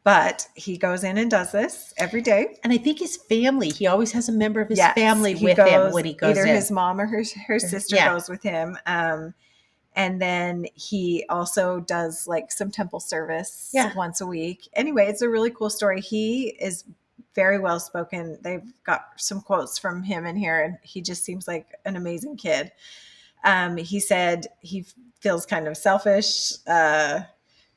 but he goes in and does this every day. And I think his family, he always has a member of his family with him when he goes either in. His mom or her sister goes with him. And then he also does like some temple service once a week. Anyway, it's a really cool story. He is very well spoken. They've got some quotes from him in here, and he just seems like an amazing kid. He said he feels kind of selfish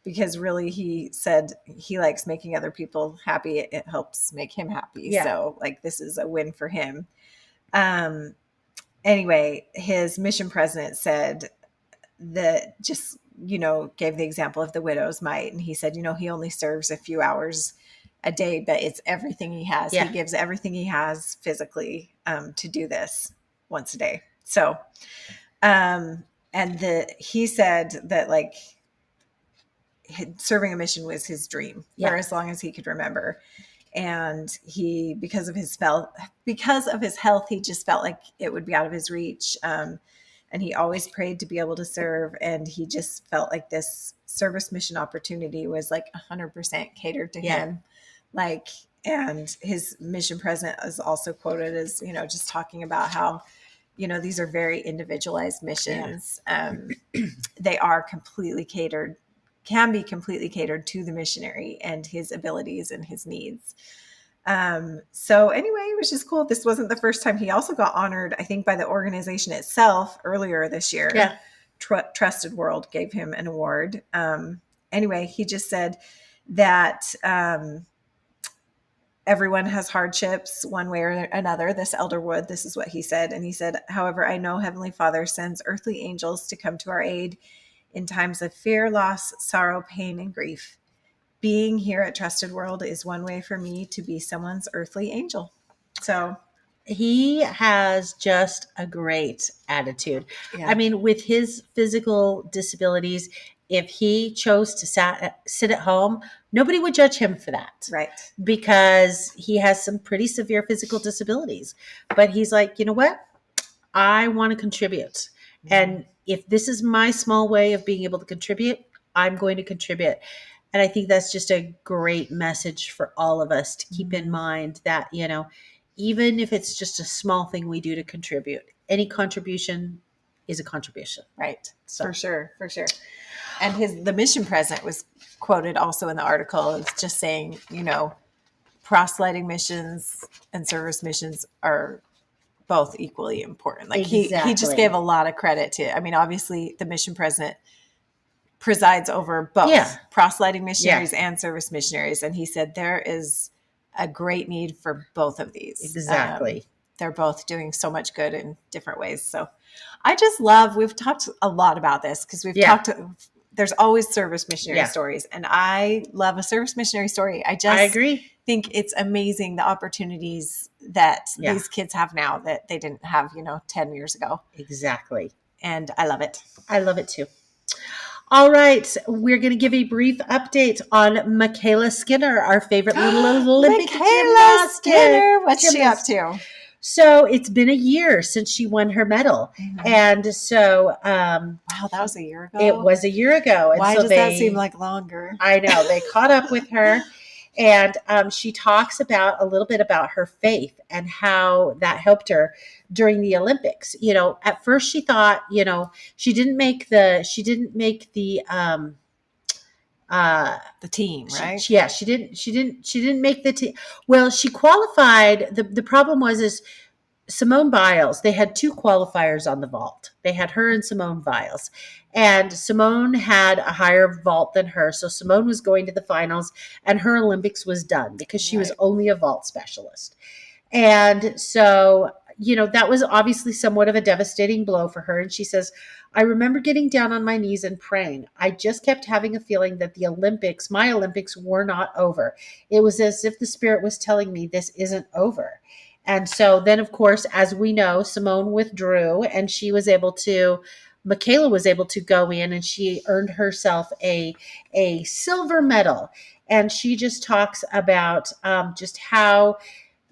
because really he said he likes making other people happy. It helps make him happy. Yeah. So like this is a win for him. Anyway, his mission president said that just, gave the example of the widow's mite. And he said, he only serves a few hours a day, but it's everything he has. Yeah. He gives everything he has physically to do this once a day. So, he said that like serving a mission was his dream for as long as he could remember. And he, because of his health, he just felt like it would be out of his reach. And he always prayed to be able to serve. And he just felt like this service mission opportunity was like 100% catered to him. Like, and his mission president is also quoted as, just talking about how, these are very individualized missions. They are can be completely catered to the missionary and his abilities and his needs. So anyway, it was just cool. This wasn't the first time. He also got honored, I think, by the organization itself earlier this year. Yeah. Trusted World gave him an award. Anyway, he just said that everyone has hardships one way or another. This elder would, this is what he said. And he said, however, I know Heavenly Father sends earthly angels to come to our aid in times of fear, loss, sorrow, pain, and grief. Being here at Trusted World is one way for me to be someone's earthly angel. So he has just a great attitude. Yeah. I mean, with his physical disabilities, if he chose to sit at home, nobody would judge him for that. Right. Because he has some pretty severe physical disabilities. But he's like, you know what? I want to contribute. Mm-hmm. And if this is my small way of being able to contribute, I'm going to contribute. And I think that's just a great message for all of us to keep in mind that, even if it's just a small thing we do to contribute, any contribution is a contribution. Right. So. For sure. And the mission president was quoted also in the article as just saying, proselyting missions and service missions are both equally important. Like he just gave a lot of credit to, obviously the mission president presides over both proselyting missionaries and service missionaries. And he said there is a great need for both of these. Exactly. they're both doing so much good in different ways. So I just love, we've talked a lot about this because we've talked, there's always service missionary stories. And I love a service missionary story. I agree. think it's amazing the opportunities that these kids have now that they didn't have, 10 years ago. Exactly. And I love it. I love it too. All right. We're going to give a brief update on MyKayla Skinner, our favorite little Olympic MyKayla Skinner. What's she up to? So it's been a year since she won her medal. Mm-hmm. And so, wow, that was a year ago. It was a year ago. And why does that seem like longer? I know. They caught up with her. And she talks a little bit about her faith and how that helped her during the Olympics. At first she thought, she didn't make the team, right? She didn't make the team. Well, she qualified. The problem is Simone Biles, they had 2 qualifiers on the vault. They had her and Simone Biles. And Simone had a higher vault than her. So Simone was going to the finals and her Olympics was done because she was only a vault specialist. And so, that was obviously somewhat of a devastating blow for her. And she says, I remember getting down on my knees and praying. I just kept having a feeling that my Olympics were not over. It was as if the Spirit was telling me this isn't over. And so then, of course, as we know, Simone withdrew and MyKayla was able to go in and she earned herself a silver medal. And she just talks about just how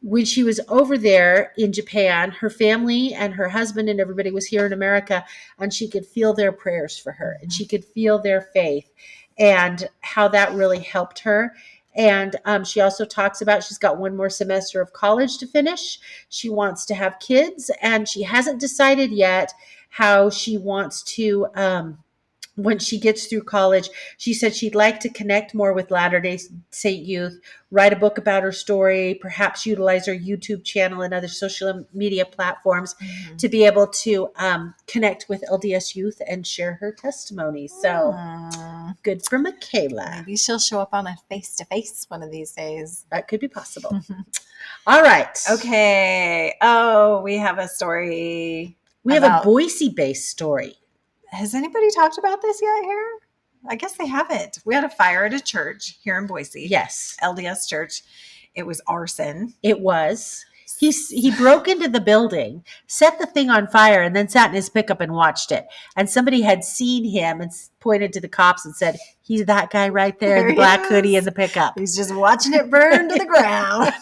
when she was over there in Japan, her family and her husband and everybody was here in America, and she could feel their prayers for her and she could feel their faith and how that really helped her. And she also talks about she's got 1 more semester of college to finish. She wants to have kids, and she hasn't decided yet how she wants to, when she gets through college. She said she'd like to connect more with Latter-day Saint youth, write a book about her story, perhaps utilize her YouTube channel and other social media platforms to be able to connect with LDS youth and share her testimony. So good for MyKayla. Maybe she'll show up on a face-to-face one of these days. That could be possible. All right. Okay. Oh, we have a story. We have a Boise-based story. Has anybody talked about this yet here? I guess they haven't. We had a fire at a church here in Boise. Yes. LDS church. It was arson. It was. He broke into the building, set the thing on fire, and then sat in his pickup and watched it. And somebody had seen him and pointed to the cops and said, he's that guy right there in the black hoodie in the pickup. He's just watching it burn to the ground.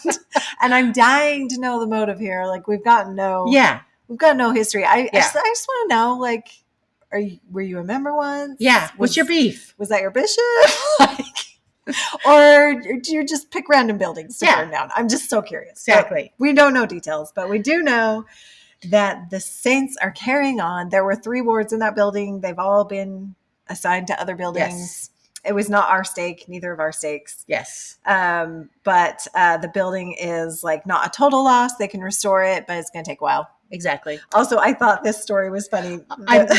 And I'm dying to know the motive here. Like, we've got no history. I just want to know, like, were you a member once? Yeah. What's your beef? Was that your bishop? Or do you just pick random buildings to burn down? I'm just so curious. Exactly. But we don't know details, but we do know that the saints are carrying on. There were 3 wards in that building. They've all been assigned to other buildings. Yes. It was not our stake, neither of our stakes. Yes. But the building is like not a total loss. They can restore it, but it's going to take a while. Exactly. Also, I thought this story was funny.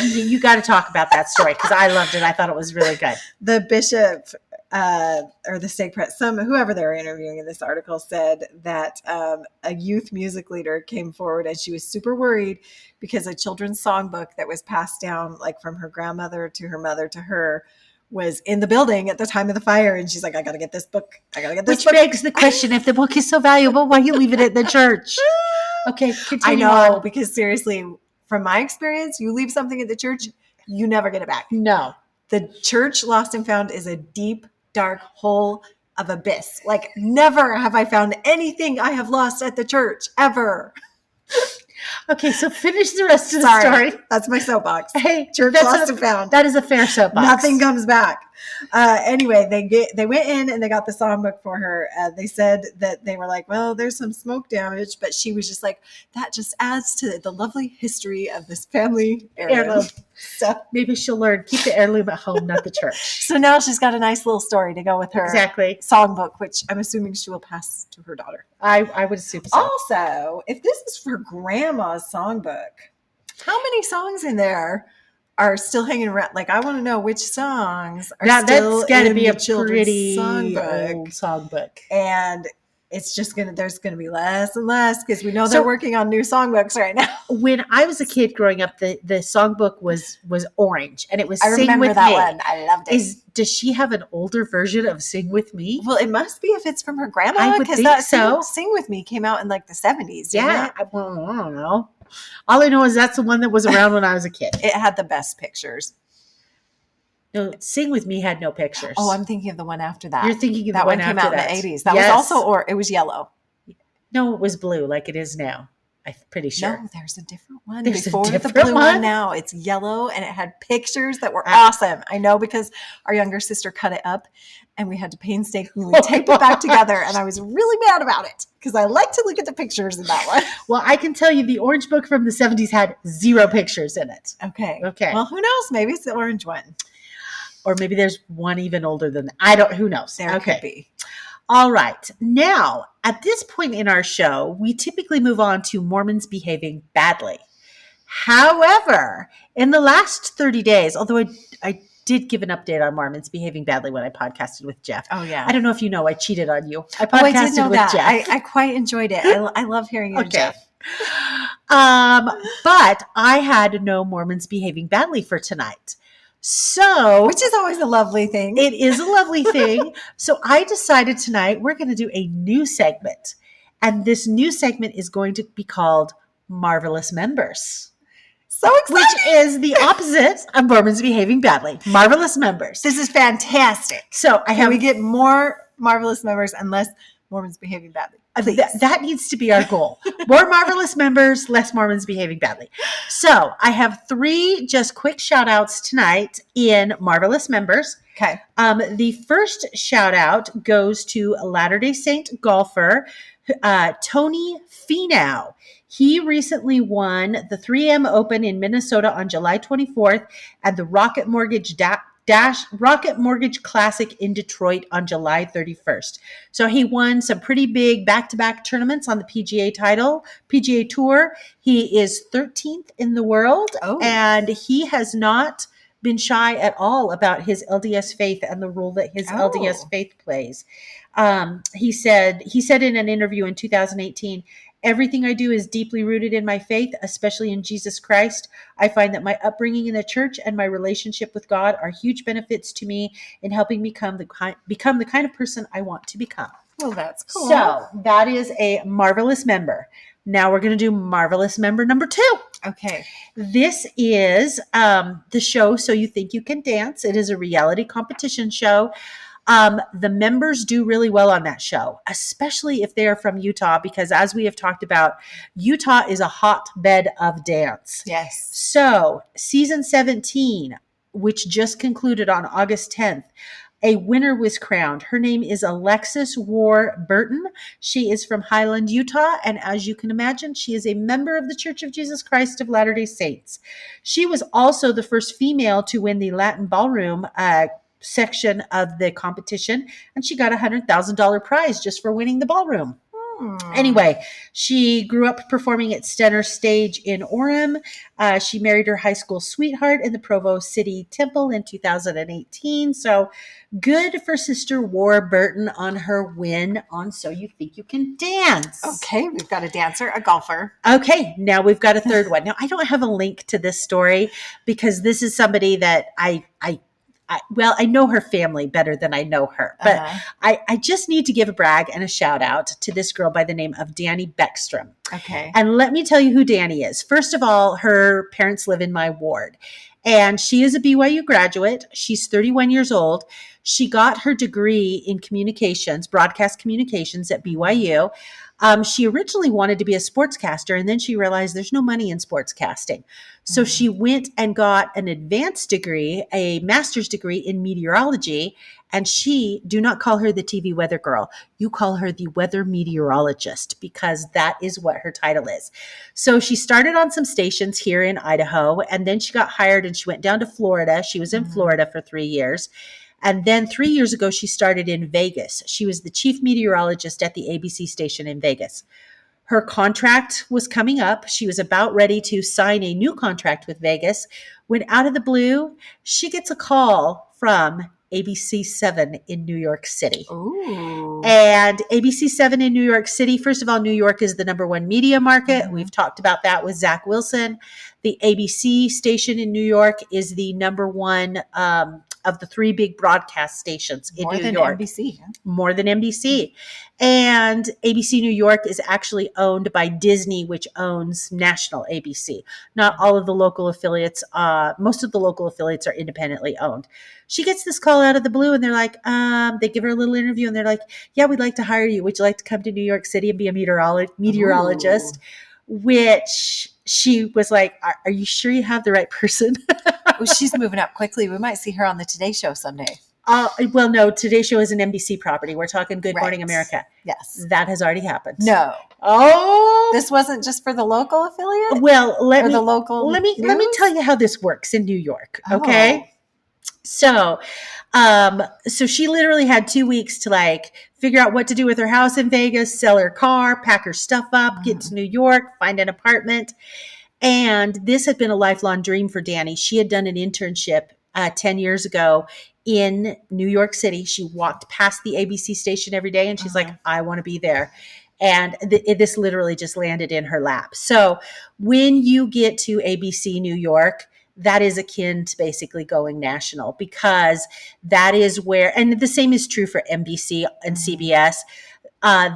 You got to talk about that story because I loved it. I thought it was really good. The bishop or the stake press, whoever they were interviewing in this article said that a youth music leader came forward and she was super worried because a children's songbook that was passed down like from her grandmother to her mother to her was in the building at the time of the fire. And she's like, I got to get this book. Which begs the question, if the book is so valuable, why are you leaving it in the church? Okay, continue. I know, because seriously, from my experience, you leave something at the church, you never get it back. No. The church lost and found is a deep, dark hole of abyss. Like, never have I found anything I have lost at the church, ever. Okay, so finish the rest of the story. That's my soapbox. Hey, church lost and found. That is a fair soapbox. Nothing comes back. Anyway, they went in and they got the songbook for her. They said that they were like, well, there's some smoke damage, but she was just like, that just adds to the lovely history of this family heirloom. So maybe she'll learn, keep the heirloom at home, not the church. So now she's got a nice little story to go with her songbook, which I'm assuming she will pass to her daughter. I would assume so. Also, if this is for grandma's songbook, how many songs in there are still hanging around? Like, I want to know which songs are still that's got to be the a pretty songbook. old songbook. And there's gonna be less and less because we know they're working on new songbooks right now. When I was a kid growing up, the songbook was orange, and it was I Sing remember With that Me. one. I loved it. Does she have an older version of Sing With Me? Well, it must be if it's from her grandma. I would think so. Sing With Me came out in like the 70s. Yeah, I don't know. All I know is that's the one that was around when I was a kid. It had the best pictures. No, Sing With Me had no pictures. Oh, I'm thinking of the one after that. You're thinking of that the one came after out that. in the 80s. That was also, or it was yellow. No, it was blue like it is now. I'm pretty sure. No, there's a different one. There's Before a different the blue one now. It's yellow and it had pictures that were awesome. I know because our younger sister cut it up and we had to painstakingly tape it back together. And I was really mad about it because I like to look at the pictures in that one. Well, I can tell you the orange book from the 70s had 0 pictures in it. Okay. Okay. Well, who knows? Maybe it's the orange one. Or maybe there's one even older than that. Who knows? There could be. All right. Now, at this point in our show, we typically move on to Mormons behaving badly. However, in the last 30 days, although I did give an update on Mormons behaving badly when I podcasted with Jeff. Oh, yeah. I don't know if you know, I cheated on you. I podcasted I did know with that. Jeff. I quite enjoyed it. I love hearing you, Jeff. But I had no Mormons behaving badly for tonight. So, which is always a lovely thing. It is a lovely thing. So I decided tonight we're going to do a new segment. And this new segment is going to be called Marvelous Members. So exciting. Which is the opposite of Mormons behaving badly. Marvelous Members. This is fantastic. So Can we get more marvelous members and less Mormons behaving badly? That needs to be our goal. More marvelous members, less Mormons behaving badly. So I have 3 just quick shout outs tonight in marvelous members. Okay. The first shout out goes to a Latter-day Saint golfer, Tony Finau. He recently won the 3M Open in Minnesota on July 24th and the Rocket Mortgage Classic in Detroit on July 31st. So he won some pretty big back-to-back tournaments on the PGA Tour. He is 13th in the world, and he has not been shy at all about his LDS faith and the role that his LDS faith plays. He said in an interview in 2018, "Everything I do is deeply rooted in my faith, especially in Jesus Christ. I find that my upbringing in the church and my relationship with God are huge benefits to me in helping me become the kind of person I want to become." Well, that's cool. So that is a marvelous member. Now we're going to do marvelous member number 2. Okay. This is the show So You Think You Can Dance. It is a reality competition show. The members do really well on that show, especially if they are from Utah, because as we have talked about, Utah is a hotbed of dance. Yes. So season 17, which just concluded on August 10th, a winner was crowned. Her name is Alexis Warburton. She is from Highland, Utah, and as you can imagine, she is a member of the Church of Jesus Christ of Latter-day Saints. She was also the first female to win the Latin Ballroom section of the competition, and she got a $100,000 prize just for winning the ballroom. Anyway, she grew up performing at Stenner Stage in Orem. She married her high school sweetheart in the Provo City Temple in 2018. So good for Sister Warburton on her win on So You Think You Can Dance. Okay, we've got a dancer, a golfer. Okay, now we've got a third one. Now, I don't have a link to this story because this is somebody that I know her family better than I know her, but I just need to give a brag and a shout out to this girl by the name of Danny Beckstrom. Okay. And let me tell you who Danny is. First of all, her parents live in my ward, and she is a BYU graduate. She's 31 years old. She got her degree in communications, broadcast communications at BYU. She originally wanted to be a sportscaster, and then she realized there's no money in sportscasting. So she went and got an advanced degree, a master's degree in meteorology, and do not call her the TV weather girl. You call her the weather meteorologist, because that is what her title is. So she started on some stations here in Idaho, and then she got hired and she went down to Florida. She was in Florida for 3 years. And then 3 years ago, she started in Vegas. She was the chief meteorologist at the ABC station in Vegas. Her contract was coming up. She was about ready to sign a new contract with Vegas when out of the blue, she gets a call from ABC7 in New York City. Ooh. And ABC7 in New York City, first of all, New York is the number one media market. Mhm. We've talked about that with Zach Wilson. The ABC station in New York is the number one of the three big broadcast stations in More New than York. NBC. More than NBC. And ABC New York is actually owned by Disney, which owns national ABC. Not all of the local affiliates, most of the local affiliates are independently owned. She gets this call out of the blue and they're like, they give her a little interview and they're like, yeah, we'd like to hire you. Would you like to come to New York City and be a meteorologist? Ooh. Which she was like, are you sure you have the right person? Well, she's moving up quickly. We might see her on the Today Show someday. Well, no, Today's Show is an NBC property. We're talking Good Right. Morning America. Yes. That has already happened. No. Oh, This wasn't just for the local affiliate? well, let me tell you how this works in New York. Okay. Oh. So she literally had 2 weeks to like figure out what to do with her house in Vegas, sell her car, pack her stuff up, get to New York, find an apartment. And this had been a lifelong dream for Danny. She had done an internship 10 years ago in New York City. She walked past the ABC station every day and she's like, I want to be there. And this literally just landed in her lap. So when you get to ABC New York, that is akin to basically going national, because that is where, and the same is true for NBC and CBS.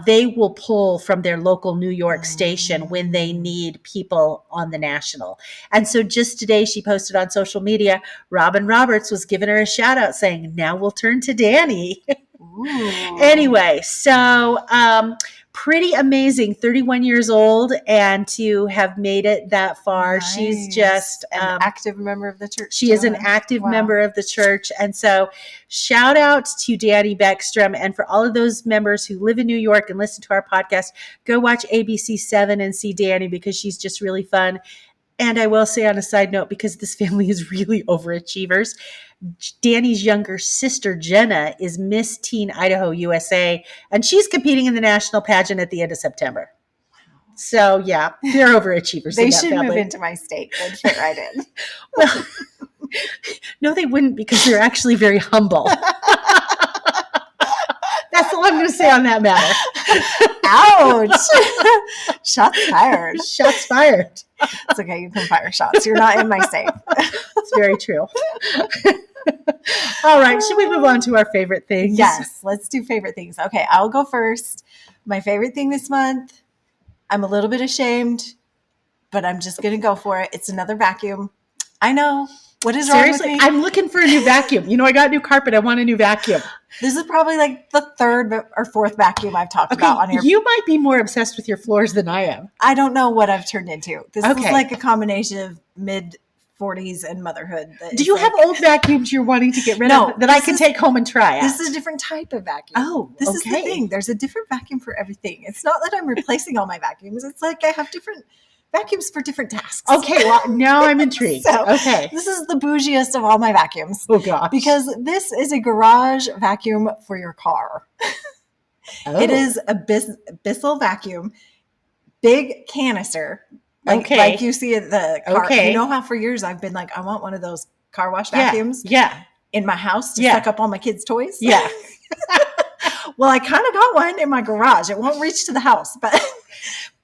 They will pull from their local New York station when they need people on the national. And so just today she posted on social media, Robin Roberts was giving her a shout out saying, now we'll turn to Danny. Anyway, so pretty amazing, 31 years old, and to have made it that far. Nice. She's just an active member of the church. She is an active member of the church. And so shout out to Danny Beckstrom. And for all of those members who live in New York and listen to our podcast, go watch ABC7 and see Danny, because she's just really fun. And I will say on a side note, because this family is really overachievers, Danny's younger sister, Jenna, is Miss Teen Idaho USA, and she's competing in the national pageant at the end of September. So, yeah, they're overachievers. They should move into my state. They'd fit right in. Well, no, they wouldn't, because they're actually very humble. That's all I'm going to say on that matter. Ouch. Shots fired. Shots fired. It's okay. You can fire shots. You're not in my state. It's very true. All right. Should we move on to our favorite things? Yes. Let's do favorite things. Okay. I'll go first. My favorite thing this month, I'm a little bit ashamed, but I'm just going to go for it. It's another vacuum. I know. What is wrong with me? I'm looking for a new vacuum. You know, I got new carpet. I want a new vacuum. This is probably like the third or fourth vacuum I've talked about on here. You might be more obsessed with your floors than I am. I don't know what I've turned into. This is like a combination of mid-40s and motherhood. Do you have old vacuums you're wanting to get rid of that I can take home and try out? This is a different type of vacuum. Oh, this is the thing. There's a different vacuum for everything. It's not that I'm replacing all my vacuums. It's like I have different vacuums for different tasks. Okay, well, now I'm intrigued. Okay. This is the bougiest of all my vacuums. Oh, gosh. Because this is a garage vacuum for your car. It is a Bissell Vacuum, big canister. Like you see at the car. You know how for years I've been like, I want one of those car wash vacuums in my house to suck up all my kids' toys? Yeah. Well, I kind of got one in my garage. It won't reach to the house,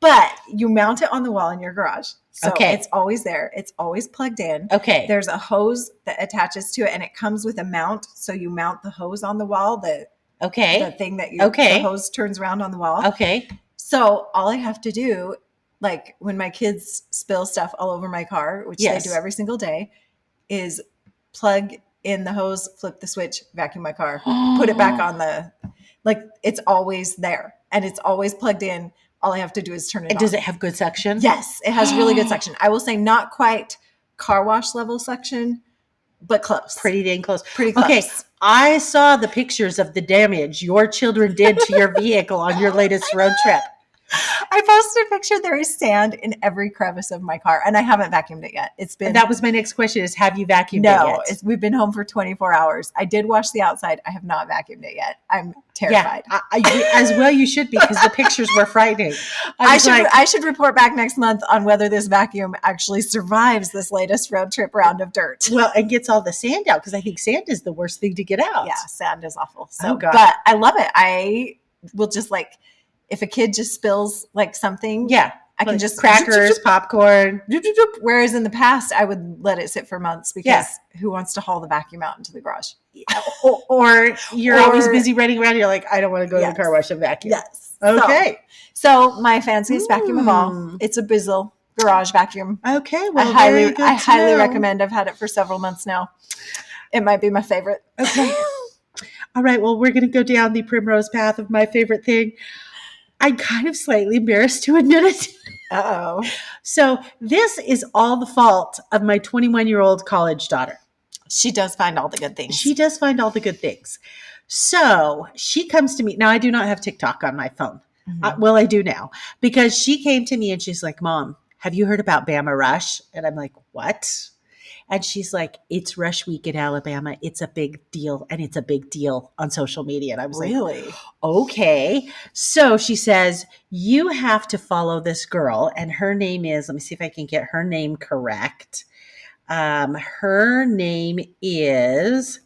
but you mount it on the wall in your garage. So it's always there. It's always plugged in. Okay. There's a hose that attaches to it, and it comes with a mount. So you mount the hose on the wall, the thing that the hose turns around on the wall. Okay. So all I have to do, like when my kids spill stuff all over my car, which they do every single day, is plug in the hose, flip the switch, vacuum my car, put it back on it's always there and it's always plugged in. All I have to do is turn it on. Does it have good suction? Yes, it has really good suction. I will say not quite car wash level suction, but close. Pretty dang close. Pretty close. Okay, I saw the pictures of the damage your children did to your vehicle on your latest road trip. I posted a picture. There is sand in every crevice of my car, and I haven't vacuumed it yet. It's been. And that was my next question: is have you vacuumed No, it yet? we've been home for 24 hours. I did wash the outside. I have not vacuumed it yet. I'm terrified. Yeah, as well you should be, because the pictures were frightening. I should report back next month on whether this vacuum actually survives this latest road trip round of dirt. Well, and gets all the sand out, because I think sand is the worst thing to get out. Yeah, sand is awful. So, Oh, God. but I love it. I will just like, if a kid just spills like something, Yeah. I can Like just crackers, popcorn. Whereas in the past, I would let it sit for months because who wants to haul the vacuum out into the garage? Or you're always busy running around. You're like, I don't want to go to the car wash and vacuum. Yes. Okay. So my fanciest vacuum of all, it's a Bissell garage vacuum. Okay. Well, I highly recommend. I've had it for several months now. It might be my favorite. Okay. All right. Well, we're going to go down the primrose path of my favorite thing. I'm kind of slightly embarrassed to admit it. Uh-oh. So this is all the fault of my 21-year-old college daughter. She does find all the good things. She does find all the good things. So she comes to me. Now, I do not have TikTok on my phone. Mm-hmm. Well, I do now, because she came to me and she's like, Mom, have you heard about Bama Rush? And I'm like, what? And she's like, it's Rush Week in Alabama. It's a big deal. And it's a big deal on social media. And I was really? like, okay. So she says, you have to follow this girl. And her name is, let me see if I can get her name correct. Her name is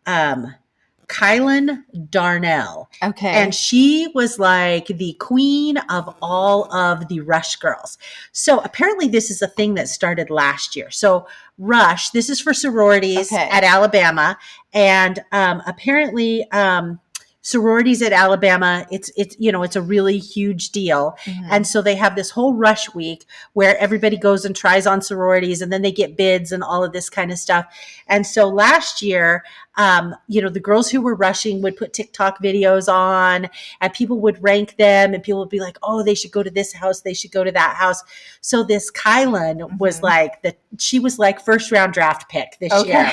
Kylan Darnell. Okay. And she was like the queen of all of the Rush girls. So apparently this is a thing that started last year. So Rush, this is for sororities at Alabama. And apparently sororities at Alabama, it's a really huge deal. Mm-hmm. And so they have this whole Rush Week where everybody goes and tries on sororities, and then they get bids and all of this kind of stuff. And so last year, the girls who were rushing would put TikTok videos on, and people would rank them, and people would be like, oh, they should go to this house, they should go to that house. So this Kylan was she was like first round draft pick this year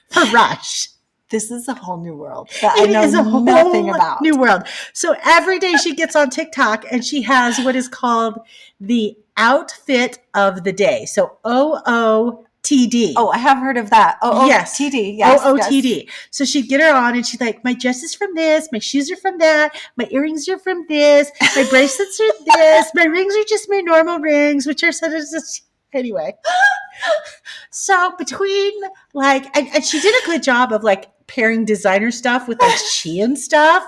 for Rush. This is a whole new world that I know nothing about. New world. So every day she gets on TikTok and she has what is called the outfit of the day. So OOTD. Oh, I have heard of that. Yes. OOTD. Yes. OOTD. So she'd get her on and she's like, my dress is from this, my shoes are from that, my earrings are from this, my bracelets are this, my rings are just my normal rings, which are anyway. So between and she did a good job of pairing designer stuff with Shein stuff.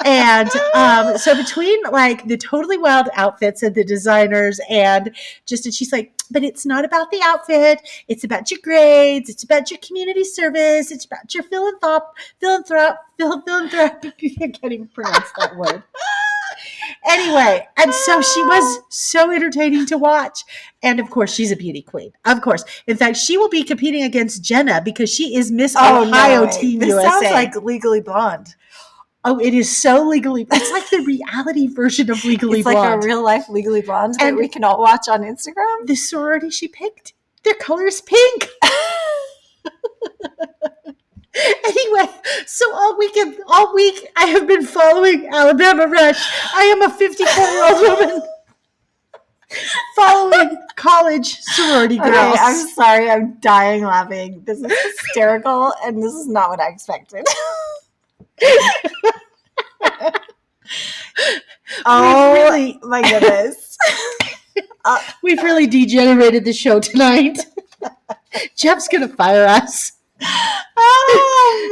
And so between the totally wild outfits and the designers and she's like, but it's not about the outfit. It's about your grades. It's about your community service. It's about your philanthropy. I can't even pronounce that word. Anyway, and so she was so entertaining to watch. And of course, she's a beauty queen. Of course. In fact, she will be competing against Jenna because she is Miss Ohio Team USA. This sounds like Legally Blonde. Oh, it is so legally. It's like the reality version of Legally Blonde. It's like a real life Legally Blonde that we can all watch on Instagram. The sorority she picked, their color is pink. Anyway, so all week, I have been following Alabama Rush. I am a 54-year-old woman following college sorority girls. Okay, I'm sorry, I'm dying laughing. This is hysterical, and this is not what I expected. Oh, my goodness. We've really degenerated the show tonight. Jeff's going to fire us. Oh,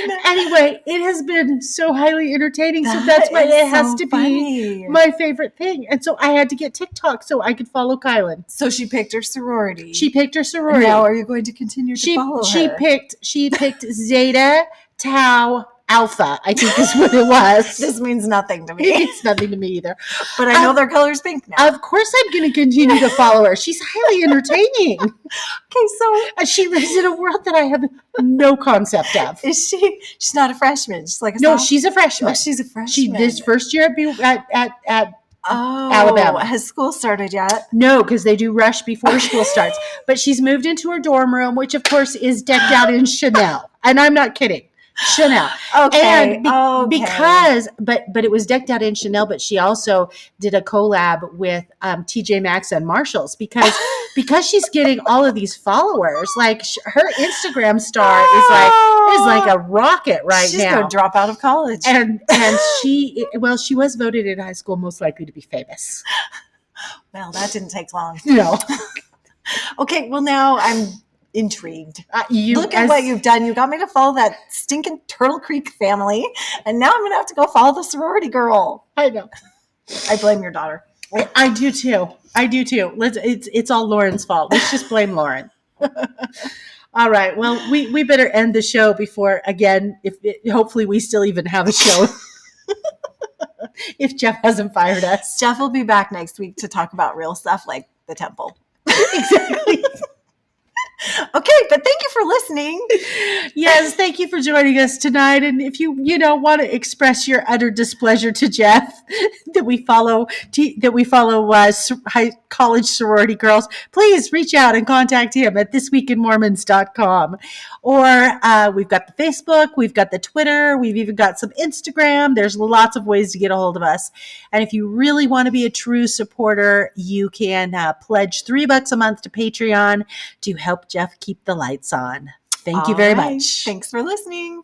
man. Anyway, it has been so highly entertaining. So that's why it has to be my favorite thing. And so I had to get TikTok so I could follow Kylan. So she picked her sorority. And now are you going to continue to follow her? She picked Zeta, Tau, Alpha, I think is what it was. This means nothing to me. It means nothing to me either. But I know their color's pink now. Of course I'm going to continue to follow her. She's highly entertaining. Okay, so she lives in a world that I have no concept of. Is she? She's not a freshman. She's like she's a freshman. Oh, she's a freshman. This first year at Oh, Alabama. Has school started yet? No, because they do Rush before school starts. But she's moved into her dorm room, which of course is decked out in Chanel. And I'm not kidding. Chanel. Okay. And but it was decked out in Chanel, but she also did a collab with TJ Maxx and Marshalls because she's getting all of these followers. Like her Instagram star is like a rocket right She's now. going to drop out of college. And she was voted in high school most likely to be famous. Well, that didn't take long. No. Okay, well now I'm intrigued. Look at what you've done. You got me to follow that stinking Turtle Creek family, and now I'm going to have to go follow the sorority girl. I know. I blame your daughter. I do too. It's all Lauren's fault. Let's just blame Lauren. All right. Well, we better end the show before, again, hopefully we still even have a show. If Jeff hasn't fired us. Jeff will be back next week to talk about real stuff like the temple. Exactly. Okay, but thank you for listening. Yes, thank you for joining us tonight. And if you want to express your utter displeasure to Jeff that we follow college sorority girls, please reach out and contact him at thisweekinmormons.com. Or we've got the Facebook, we've got the Twitter, we've even got some Instagram. There's lots of ways to get a hold of us. And if you really want to be a true supporter, you can pledge $3 a month to Patreon to help Jeff keep the lights on. Thank you very much. Thanks for listening.